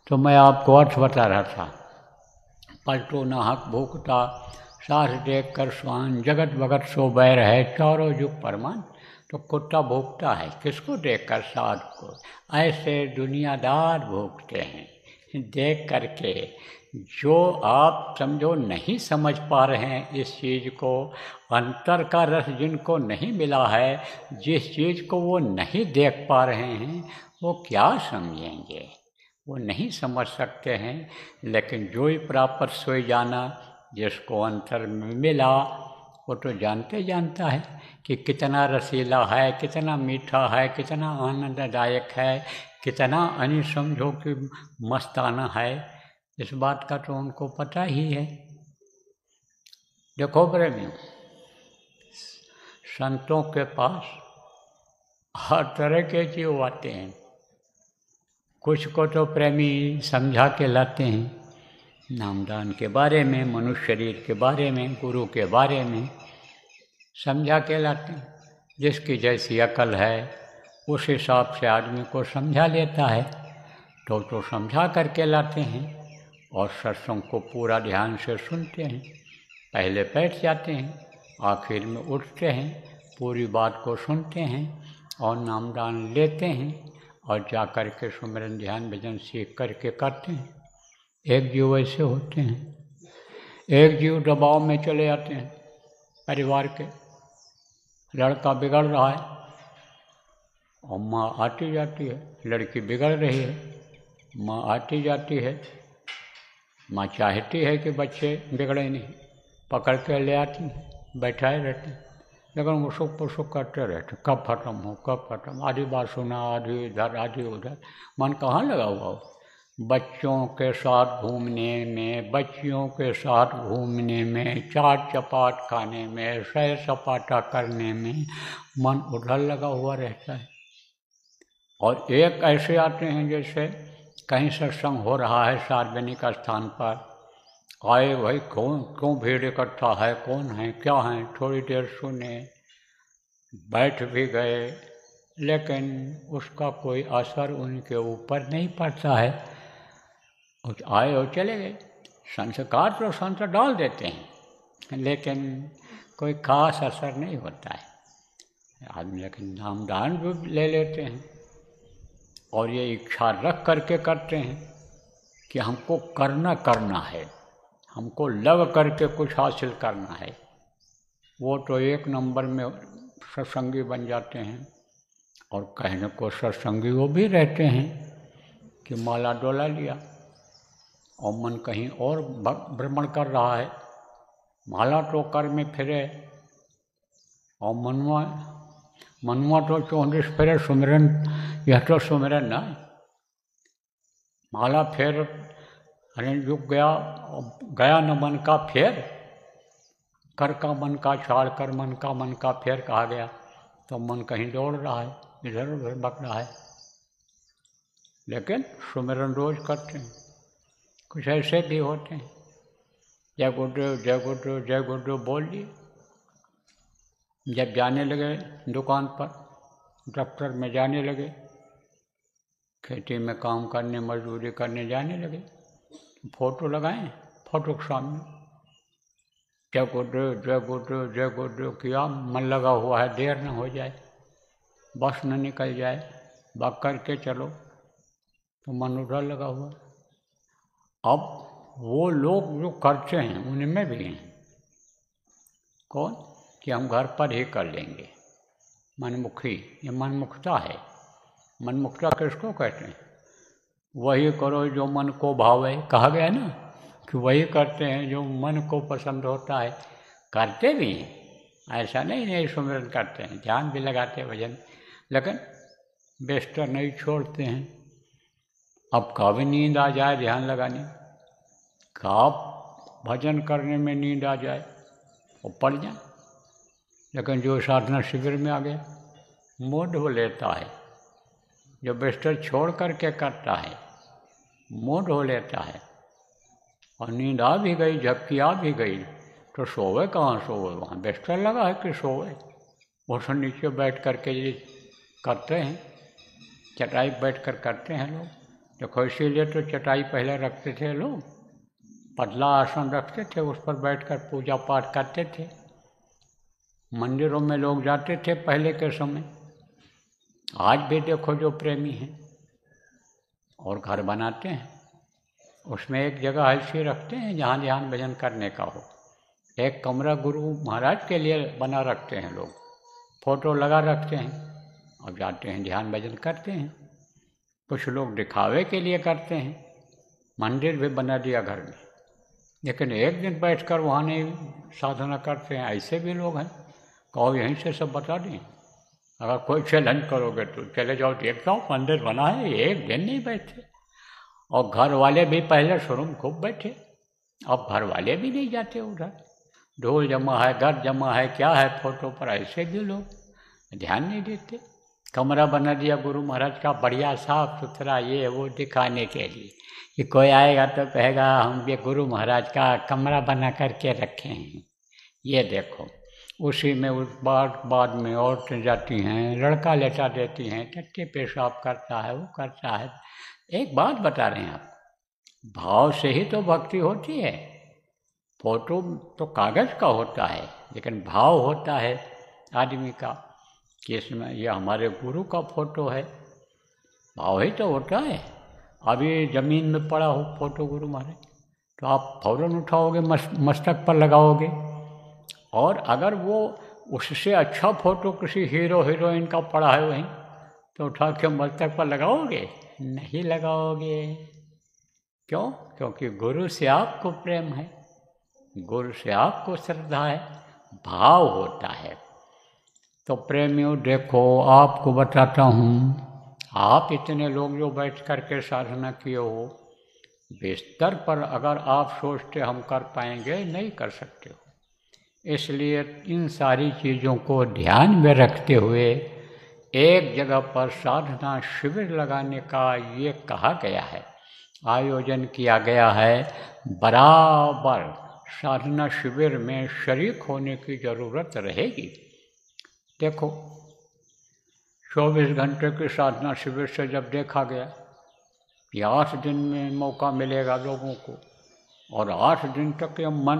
तो मैं आपको अर्थ बता रहा था, पलटो नाहक भूखता सास देख कर स्वान, जगत भगत सो बैर है, चारों जुग परमान। तो कुत्ता भूखता है किसको देख कर? सास को। ऐसे दुनियादार भूखते हैं देख करके। जो आप समझो नहीं समझ पा रहे हैं इस चीज़ को, अंतर का रस जिनको नहीं मिला है, जिस चीज़ को वो नहीं देख पा रहे हैं, वो क्या समझेंगे? वो नहीं समझ सकते हैं। लेकिन जो ही प्राप्त सोई जाना, जिसको अंतर में मिला वो तो जानता है कि कितना रसीला है, कितना मीठा है, कितना आनंददायक है, कितना समझो कि मस्ताना है। इस बात का तो उनको पता ही है। देखो प्रेमियों, संतों के पास हर तरह के जीव आते हैं। कुछ को तो प्रेमी समझा के लाते हैं नामदान के बारे में, मनुष्य शरीर के बारे में, गुरु के बारे में समझा के लाते हैं। जिसकी जैसी अकल है उस हिसाब से आदमी को समझा लेता है, तो समझा करके लाते हैं। और सत्संग को पूरा ध्यान से सुनते हैं, पहले बैठ जाते हैं, आखिर में उठते हैं, पूरी बात को सुनते हैं और नामदान लेते हैं, और जा कर के सुमिरन ध्यान भजन सीख करके करते हैं। एक जीव ऐसे होते हैं, एक जीव दबाव में चले जाते हैं परिवार के। लड़का बिगड़ रहा है और माँ आती जाती है, लड़की बिगड़ रही है, माँ आती जाती है। माँ चाहती है कि बच्चे बिगड़े नहीं, पकड़ के ले आती हैं, बैठाए रहते हैं, लेकिन उसुक पुसुक करते रहते, कब खत्म हो कब खत्म। आधी बात सुना, आधी इधर आधी उधर, मन कहाँ लगा हुआ हो? बच्चों के साथ घूमने में, बच्चियों के साथ घूमने में, चाट चपाट खाने में, सैर सपाटा करने में मन उधर लगा हुआ रहता है। और एक ऐसे आते हैं जैसे कहीं सत्संग हो रहा है सार्वजनिक स्थान पर, आए भाई क्यों भीड़ इकट्ठा है, कौन है क्या है, थोड़ी देर सुने, बैठ भी गए, लेकिन उसका कोई असर उनके ऊपर नहीं पड़ता है। आए और चले गए। संस्कार तो संत डाल देते हैं, लेकिन कोई खास असर नहीं होता है। आदमी लेकिन नामदान भी ले लेते हैं और ये इच्छा रख करके करते हैं कि हमको करना है, हमको लग करके कुछ हासिल करना है। वो तो एक नंबर में सत्संगी बन जाते हैं और कहने को सत्संगी वो भी रहते हैं कि माला डोला लिया और मन कहीं और भ्रमण कर रहा है, माला तो कर में फिरे और मनुआ तो 34 फिरे सुमिरन, यह तो सुमिरन ना, माला फिर अरे युग गया न मन का फेर, कर का मन का छाड़ कर मन का फेर कहा गया। तो मन कहीं दौड़ रहा है, इधर उधर भग रहा है, लेकिन सुमिरन रोज करते हैं। कुछ ऐसे भी होते हैं, जय गुरुदेव जय गुरुदेव जय गुरुदेव बोल लिए, जब जाने लगे दुकान पर, दफ्तर में जाने लगे, खेती में काम करने मजदूरी करने जाने लगे, फोटो लगाएं, फोटो के सामने जय गुरुदेव जय गुरुदेव जय गुरुदेव किया, मन लगा हुआ है, देर न हो जाए, बस न निकल जाए, भाग करके चलो, तो मन उधर लगा हुआ। अब वो लोग जो करते हैं उनमें भी हैं कौन कि हम घर पर ही कर लेंगे, मनमुखी, ये मनमुखता है। मनमुखता किसको कहते हैं? वही करो जो मन को भावे, कहा गया ना कि वही करते हैं जो मन को पसंद होता है। करते भी हैं, ऐसा नहीं सुमिरन करते हैं, ध्यान भी लगाते हैं भजन, लेकिन बेस्टर नहीं छोड़ते हैं। अब कभी नींद आ जाए ध्यान लगाने, कब भजन करने में नींद आ जाए और पड़ जाए, लेकिन जो साधना शिविर में आ गया मूड हो लेता है, जो बिस्तर छोड़ करके करता है मूड हो लेता है, और नींद आ भी गई, झपकी आ भी गई, तो सोवे कहाँ सोवे, वहाँ बिस्तर लगा है कि सोवे, उस नीचे बैठ करके ये करते हैं, चटाई बैठ कर करते हैं लोग। देखो इसीलिए तो चटाई पहले रखते थे लोग, पतला आसन रखते थे, उस पर बैठकर पूजा पाठ करते थे। मंदिरों में लोग जाते थे पहले के समय, आज भी देखो जो प्रेमी हैं और घर बनाते हैं, उसमें एक जगह ऐसी रखते हैं जहाँ ध्यान भजन करने का हो। एक कमरा गुरु महाराज के लिए बना रखते हैं लोग, फोटो लगा रखते हैं और जाते हैं ध्यान भजन करते हैं। कुछ लोग दिखावे के लिए करते हैं, मंदिर भी बना दिया घर में, लेकिन एक दिन बैठकर वहाँ नहीं साधना करते हैं, ऐसे भी लोग हैं। कहो यहीं से सब बता दें, अगर कोई चैलेंज करोगे तो चले जाओ देख जाओ, मंदिर बना है, एक दिन नहीं बैठे। और घर वाले भी पहले शुरू में खूब बैठे, अब घर वाले भी नहीं जाते उधर, ढोल जमा है, घर जमा है, क्या है फोटो पर, ऐसे भी लोग ध्यान नहीं देते। कमरा बना दिया गुरु महाराज का बढ़िया साफ सुथरा, ये वो दिखाने के लिए कि कोई आएगा तो कहेगा हम ये गुरु महाराज का कमरा बना करके रखे हैं, ये देखो। उसी में उस बाद में औरतें जाती हैं, लड़का लेटा देती हैं, टट्टी पेशाब करता है, वो करता है। एक बात बता रहे हैं आप, भाव से ही तो भक्ति होती है। फोटो तो कागज का होता है, लेकिन भाव होता है आदमी का कि इसमें ये हमारे गुरु का फोटो है, भाव ही तो होता है। अभी जमीन में पड़ा हो फोटो गुरु महाराज, तो आप फौरन उठाओगे, मस्तक पर लगाओगे, और अगर वो उससे अच्छा फोटो किसी हीरो हीरोइन का पड़ा है वहीं, तो उठा के मस्तक पर लगाओगे? नहीं लगाओगे। क्यों? क्योंकि गुरु से आपको प्रेम है, गुरु से आपको श्रद्धा है, भाव होता है। तो प्रेमियों देखो, आपको बताता हूँ, आप इतने लोग जो बैठ कर के साधना किए हो, बिस्तर पर अगर आप सोचते हम कर पाएंगे, नहीं कर सकते हो। इसलिए इन सारी चीज़ों को ध्यान में रखते हुए एक जगह पर साधना शिविर लगाने का ये कहा गया है, आयोजन किया गया है। बराबर साधना शिविर में शरीक होने की ज़रूरत रहेगी। देखो 24 घंटे की साधना शिविर से जब देखा गया कि 8 दिन में मौका मिलेगा लोगों को, और 8 दिन तक ये मन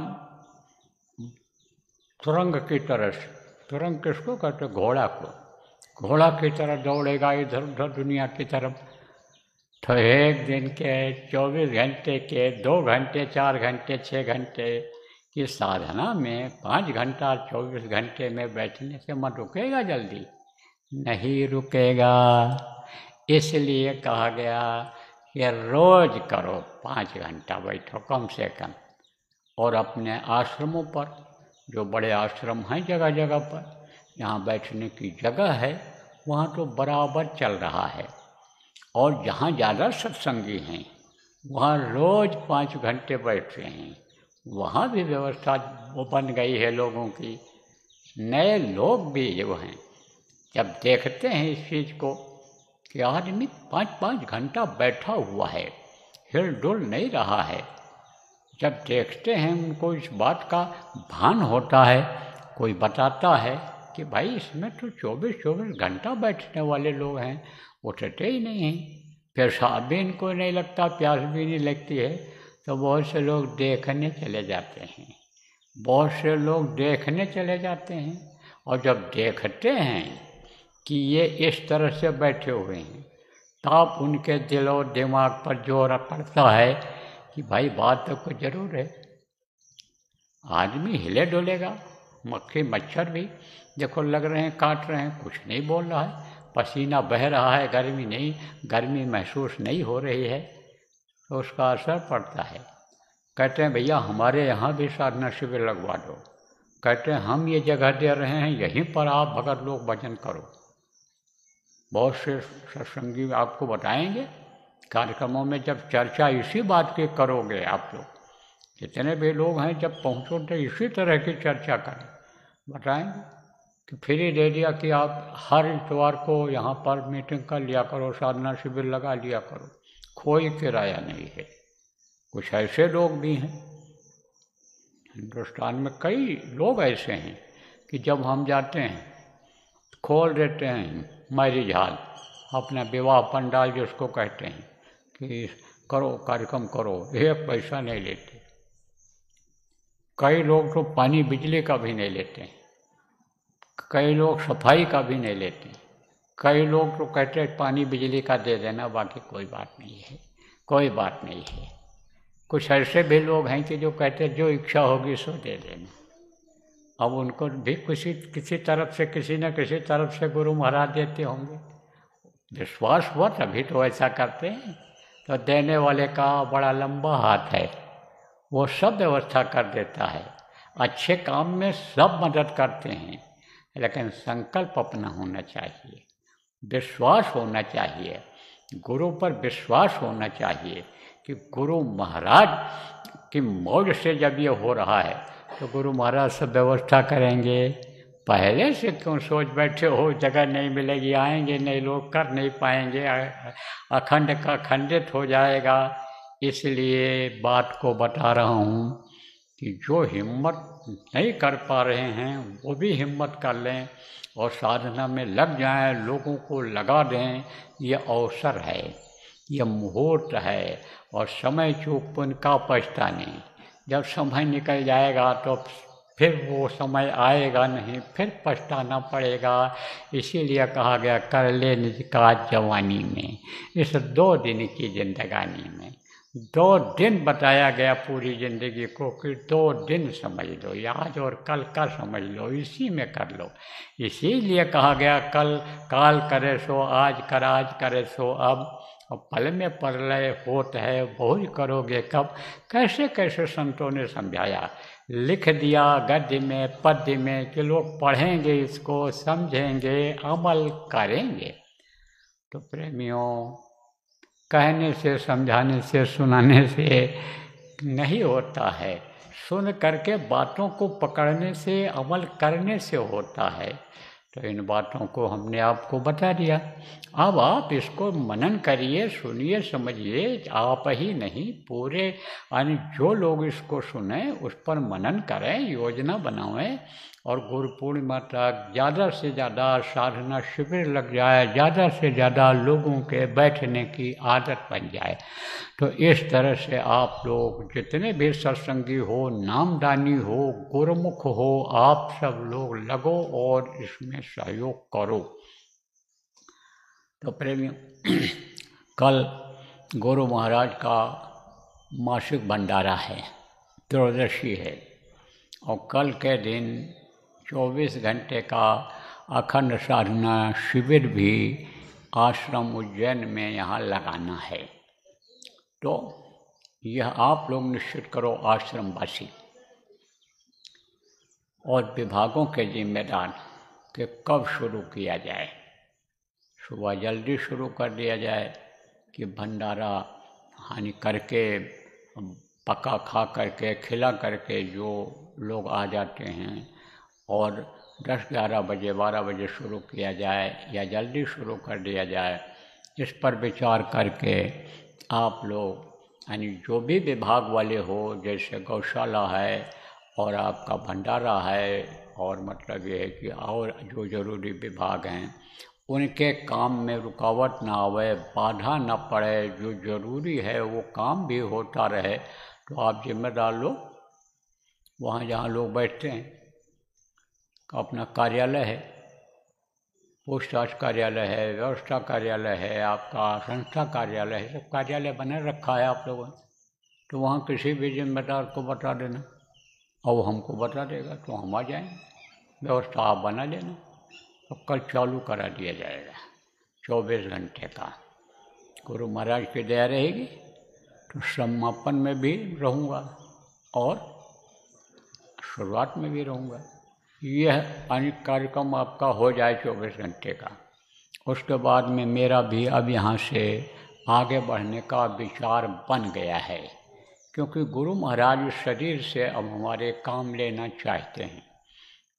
तुरंग की तरह से, तुरंग किसको कहते? घोड़ा को, घोड़ा की तरह दौड़ेगा इधर उधर दुनिया की तरफ। तो एक दिन के 24 घंटे के 2 घंटे 4 घंटे 6 घंटे की साधना में 5 घंटा 24 घंटे में बैठने से मन रुकेगा जल्दी? नहीं रुकेगा। इसलिए कहा गया कि रोज करो, 5 घंटा बैठो कम से कम। और अपने आश्रमों पर, जो बड़े आश्रम हैं जगह जगह पर, जहाँ बैठने की जगह है वहाँ तो बराबर चल रहा है। और जहाँ ज़्यादा सत्संगी हैं वहाँ रोज़ 5 घंटे बैठते हैं, वहाँ भी व्यवस्था वो बन गई है लोगों की। नए लोग भी जो हैं जब देखते हैं इस चीज़ को कि आदमी 5-5 घंटा बैठा हुआ है, हिल डुल नहीं रहा है, जब देखते हैं उनको इस बात का भान होता है, कोई बताता है कि भाई इसमें तो 24-24 घंटा बैठने वाले लोग हैं, उठते ही नहीं हैं, पेशाब भी इनको नहीं लगता, प्यास भी नहीं लगती है, तो बहुत से लोग देखने चले जाते हैं। बहुत से लोग देखने चले जाते हैं और जब देखते हैं कि ये इस तरह से बैठे हुए हैं तब उनके दिल और दिमाग पर जोर पड़ता है कि भाई बात तो कुछ ज़रूर है। आदमी हिले डोलेगा, मक्खी मच्छर भी देखो लग रहे हैं, काट रहे हैं, कुछ नहीं बोल रहा है, पसीना बह रहा है, गर्मी महसूस नहीं हो रही है, तो उसका असर पड़ता है। कहते हैं भैया हमारे यहाँ भी साधना शिविर लगवा दो। कहते हैं हम ये जगह दे रहे हैं, यहीं पर आप भगत लोग भजन करो। बहुत से सत्संगी आपको बताएंगे कार्यक्रमों में, जब चर्चा इसी बात की करोगे आप लोग, जितने भी लोग हैं जब पहुँचो तो इसी तरह की चर्चा करें, बताएंगे कि फ्री दे दिया कि आप हर इतवार को यहाँ पर मीटिंग कर लिया करो, साधना शिविर लगा लिया करो, कोई किराया नहीं है। कुछ ऐसे लोग भी हैं हिंदुस्तान में, कई लोग ऐसे हैं कि जब हम जाते हैं खोल देते हैं मैरिज हॉल, अपना विवाह पंडाल जिसको कहते हैं, कि करो कार्यक्रम करो, 1 पैसा नहीं लेते। कई लोग तो पानी बिजली का भी नहीं लेते, कई लोग सफाई का भी नहीं लेते, कई लोग तो कहते हैं पानी बिजली का दे देना, बाकी कोई बात नहीं है, कोई बात नहीं है। कुछ ऐसे भी लोग हैं कि जो कहते हैं जो इच्छा होगी सो दे देना। अब उनको भी किसी तरफ से, किसी न किसी तरफ से गुरु महाराज देते होंगे, विश्वास हुआ तभी तो ऐसा करते हैं। तो देने वाले का बड़ा लंबा हाथ है, वो सब व्यवस्था कर देता है, अच्छे काम में सब मदद करते हैं, लेकिन संकल्प अपना होना चाहिए, विश्वास होना चाहिए, गुरु पर विश्वास होना चाहिए कि गुरु महाराज की मौज से जब ये हो रहा है तो गुरु महाराज सब व्यवस्था करेंगे। पहले से क्यों सोच बैठे हो जगह नहीं मिलेगी, आएंगे नहीं लोग, कर नहीं पाएंगे, अखंड का खंडित हो जाएगा। इसलिए बात को बता रहा हूँ कि जो हिम्मत नहीं कर पा रहे हैं वो भी हिम्मत कर लें और साधना में लग जाएं, लोगों को लगा दें। ये अवसर है, ये मुहूर्त है, और समय चूक पुण्य का पछताने। जब समय निकल जाएगा तो फिर वो समय आएगा नहीं, फिर पछताना पड़ेगा। इसीलिए कहा गया कर ले निज काज जवानी में, इस 2 दिन की जिंदगानी में। 2 दिन बताया गया पूरी जिंदगी को कि 2 दिन समझ लो, आज और कल का समझ लो, इसी में कर लो। इसीलिए कहा गया कल काल करे सो आज कर, आज करे सो अब, और पल में प्रलय होत है, बहुज करोगे कब। कैसे कैसे संतों ने समझाया, लिख दिया गद्य में पद्य में कि लोग पढ़ेंगे, इसको समझेंगे, अमल करेंगे। तो प्रेमियों, कहने से, समझाने से, सुनाने से नहीं होता है, सुन करके बातों को पकड़ने से, अमल करने से होता है। तो इन बातों को हमने आपको बता दिया। अब आप इसको मनन करिए, सुनिए, समझिए। आप ही नहीं, पूरे यानी जो लोग इसको सुने उस पर मनन करें, योजना बनाएं, और गुरु पूर्णिमा तक ज़्यादा से ज़्यादा साधना शिविर लग जाए, ज़्यादा से ज़्यादा लोगों के बैठने की आदत बन जाए। तो इस तरह से आप लोग जितने भी सत्संगी हो, नामदानी हो, गुरुमुख हो, आप सब लोग लगो और इसमें सहयोग करो। तो प्रेमियों, कल गुरु महाराज का मासिक भंडारा है, त्रयोदशी है, और कल के दिन 24 घंटे का अखंड साधना शिविर भी आश्रम उज्जैन में यहाँ लगाना है। तो यह आप लोग निश्चित करो आश्रमवासी और विभागों के जिम्मेदार कि कब शुरू किया जाए। सुबह जल्दी शुरू कर दिया जाए कि भंडारा हानि करके पका खा करके खिला करके जो लोग आ जाते हैं, और 10-11 बजे 12 बजे शुरू किया जाए या जल्दी शुरू कर दिया जाए, इस पर विचार करके आप लोग यानी जो भी विभाग वाले हो, जैसे गौशाला है और आपका भंडारा है, और मतलब ये है कि और जो जरूरी विभाग हैं उनके काम में रुकावट ना आवे, बाधा ना पड़े, जो जरूरी है वो काम भी होता रहे। तो आप जिम्मेदार लोग वहाँ जहाँ लोग बैठते हैं, अपना कार्यालय है, पूछताछ कार्यालय है, व्यवस्था कार्यालय है, आपका संस्था कार्यालय है, सब कार्यालय बना रखा है आप लोगों ने। तो वहाँ किसी भी जिम्मेदार को बता देना और वो हमको बता देगा, तो हम आ जाएंगे। व्यवस्था आप बना लेना, तो कल चालू करा दिया जाएगा 24 घंटे का। गुरु महाराज की दया रहेगी तो समापन में भी रहूँगा और शुरुआत में भी रहूँगा। यह अनेक कार्यक्रम आपका हो जाए 24 घंटे का। उसके बाद में मेरा भी अब यहाँ से आगे बढ़ने का विचार बन गया है, क्योंकि गुरु महाराज इस शरीर से अब हमारे काम लेना चाहते हैं।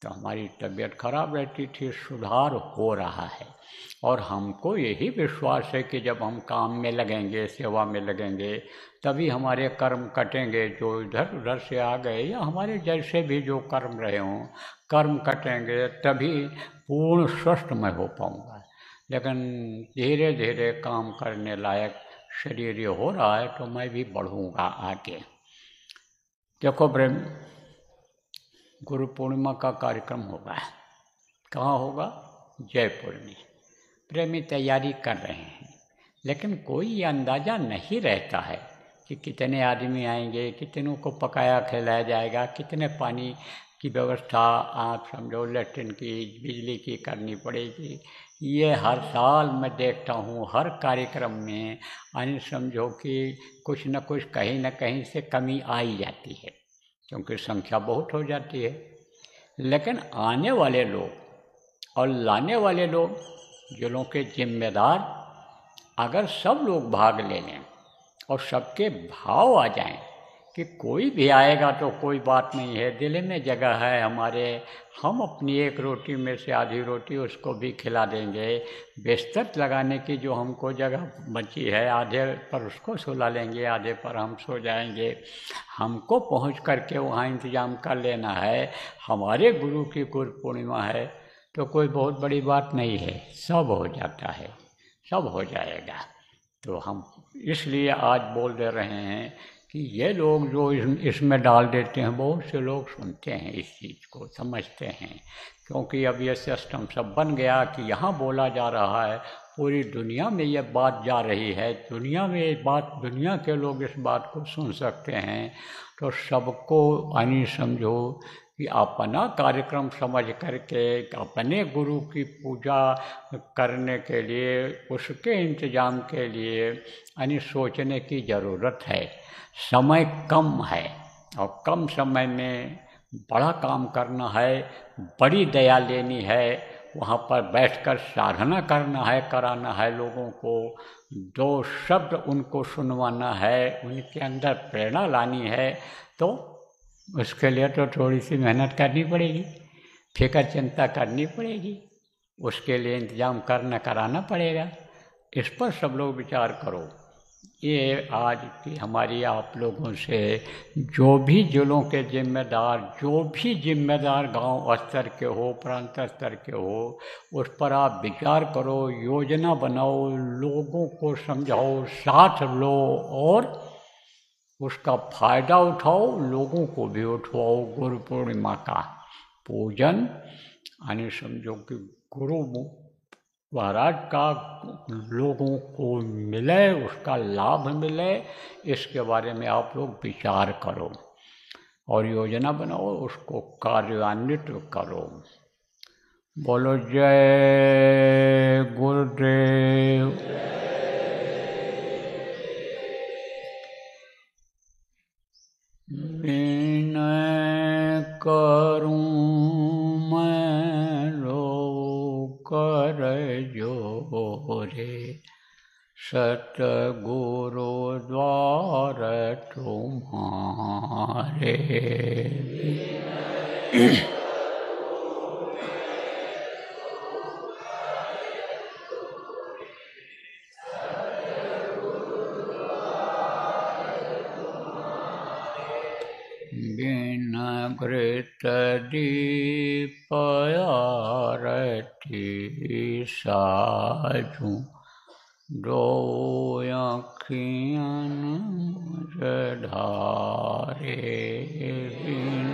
तो हमारी तबीयत खराब रहती थी, सुधार हो रहा है, और हमको यही विश्वास है कि जब हम काम में लगेंगे, सेवा में लगेंगे, तभी हमारे कर्म कटेंगे। जो इधर उधर से आ गए या हमारे जैसे भी जो कर्म रहे हों, कर्म कटेंगे, तभी पूर्ण स्वस्थ मैं हो पाऊँगा। लेकिन धीरे धीरे काम करने लायक शरीर ये हो रहा है, तो मैं भी बढ़ूँगा आगे। देखो प्रेम, गुरु पूर्णिमा का कार्यक्रम होगा। कहाँ होगा? जयपुर में। प्रेमी तैयारी कर रहे हैं, लेकिन कोई ये अंदाज़ा नहीं रहता है कि कितने आदमी आएंगे, कितनों को पकाया खिलाया जाएगा, कितने पानी की व्यवस्था आप समझो लैट्रिन की, बिजली की करनी पड़ेगी। ये हर साल मैं देखता हूँ, हर कार्यक्रम में यानी समझो कि कुछ न कुछ कहीं न कहीं से कमी आ ही जाती है, क्योंकि संख्या बहुत हो जाती है। लेकिन आने वाले लोग और लाने वाले लोग, जिलों के जिम्मेदार, अगर सब लोग भाग ले लें और सबके भाव आ जाएं कि कोई भी आएगा तो कोई बात नहीं है, दिल में जगह है हमारे, हम अपनी एक रोटी में से आधी रोटी उसको भी खिला देंगे, बिस्तर लगाने की जो हमको जगह बची है, आधे पर उसको सुला लेंगे, आधे पर हम सो जाएंगे, हमको पहुंच करके वहाँ इंतजाम कर लेना है। हमारे गुरु की गुरु पूर्णिमा है तो कोई बहुत बड़ी बात नहीं है, सब हो जाता है, सब हो जाएगा। तो हम इसलिए आज बोल दे रहे हैं कि ये लोग जो इसमें डाल देते हैं, बहुत से लोग सुनते हैं, इस चीज़ को समझते हैं, क्योंकि अब ये सिस्टम सब बन गया कि यहाँ बोला जा रहा है, पूरी दुनिया में ये बात जा रही है, दुनिया में ये बात, दुनिया के लोग इस बात को सुन सकते हैं। तो सबको यानी समझो कि अपना कार्यक्रम समझ करके अपने गुरु की पूजा करने के लिए, उसके इंतजाम के लिए यानी सोचने की ज़रूरत है। समय कम है और कम समय में बड़ा काम करना है, बड़ी दया लेनी है, वहाँ पर बैठकर साधना करना है, कराना है लोगों को, 2 शब्द उनको सुनवाना है, उनके अंदर प्रेरणा लानी है। तो उसके लिए तो थोड़ी सी मेहनत करनी पड़ेगी, फिक्र चिंता करनी पड़ेगी, उसके लिए इंतजाम कराना पड़ेगा। इस पर सब लोग विचार करो। ये आज की हमारी आप लोगों से, जो भी जिलों के जिम्मेदार, जो भी जिम्मेदार गांव स्तर के हो, प्रांत स्तर के हो, उस पर आप विचार करो, योजना बनाओ, लोगों को समझाओ, साथ लो और उसका फायदा उठाओ, लोगों को भी उठवाओ। गुरु पूर्णिमा का पूजन यानी समझो कि गुरु महाराज का लोगों को मिले, उसका लाभ मिले, इसके बारे में आप लोग विचार करो और योजना बनाओ, उसको कार्यान्वित करो। बोलो जय गुरुदेव। विनय करूं मैं लो कर जोरे, सतगुरु द्वार तुम्हारे। बिन घृत दीप आरती साजूं, दो अखियन मुझ ढारे। बिन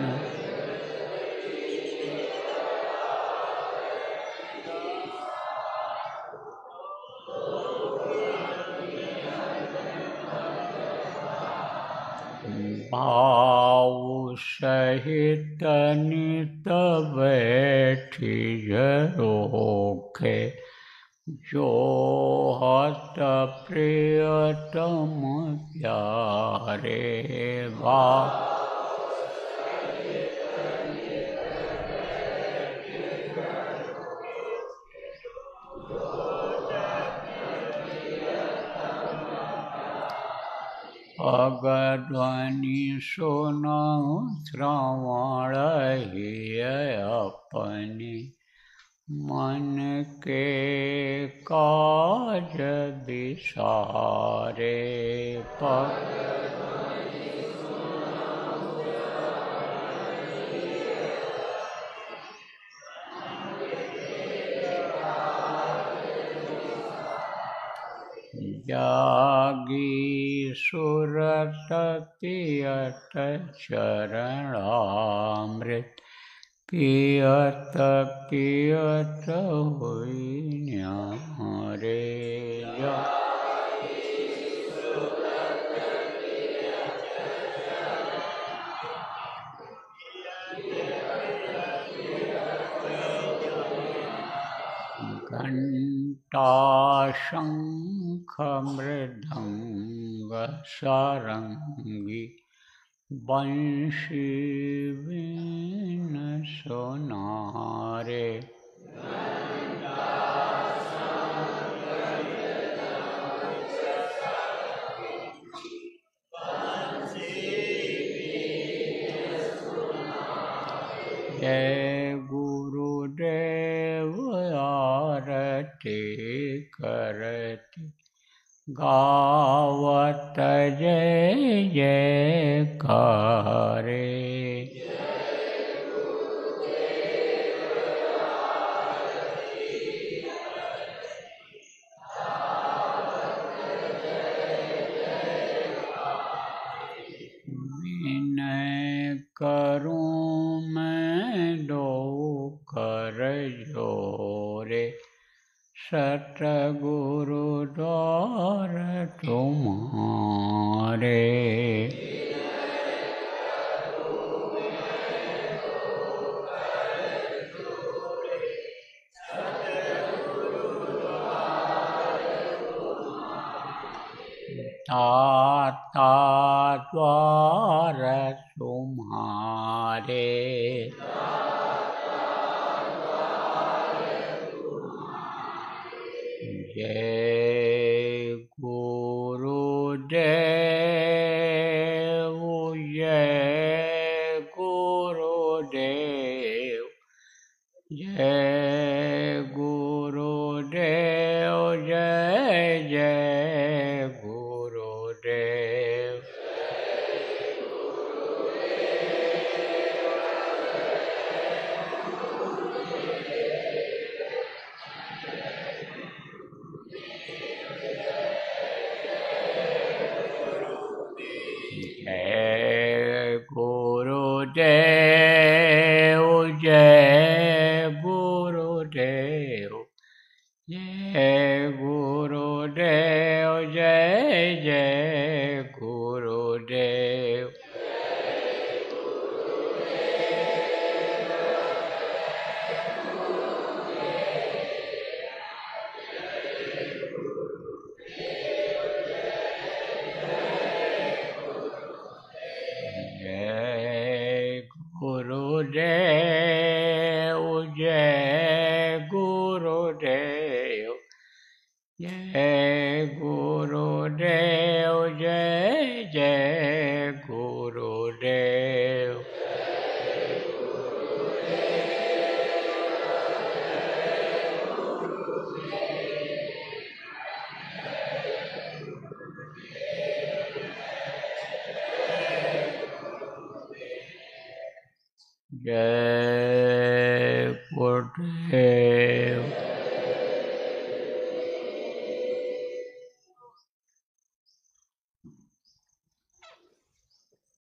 भाव सहित नित बैठी झरोखे, जो हत प्रियतम प्यारे। भाव अगध्वनि सुनहु श्रवण हिय अपने, मन के काज बिसारे। जागी सुरत पियत चरणामृत, पियत पियत हुई न्यारे। घंटा शंख मृदंग सारंगी, बंशी वीण सोनारे। जय गुरुदेव आरती करती, गावत जय जयकारे। विनय करूं मैं दो कर जोरे, सतगुरु द्वार तुम्हारे। ताता द्वार तुम्हारे, जय गुरुदेव जय गुरुदेव, जय गुरुदेव जय जय गुरुदेव। जय गुरुदेव जय गुरुदेव, जय गुरुदेव जय जय गुरुदेव। जय गुरुदेव जय जय गुरुदेव। जय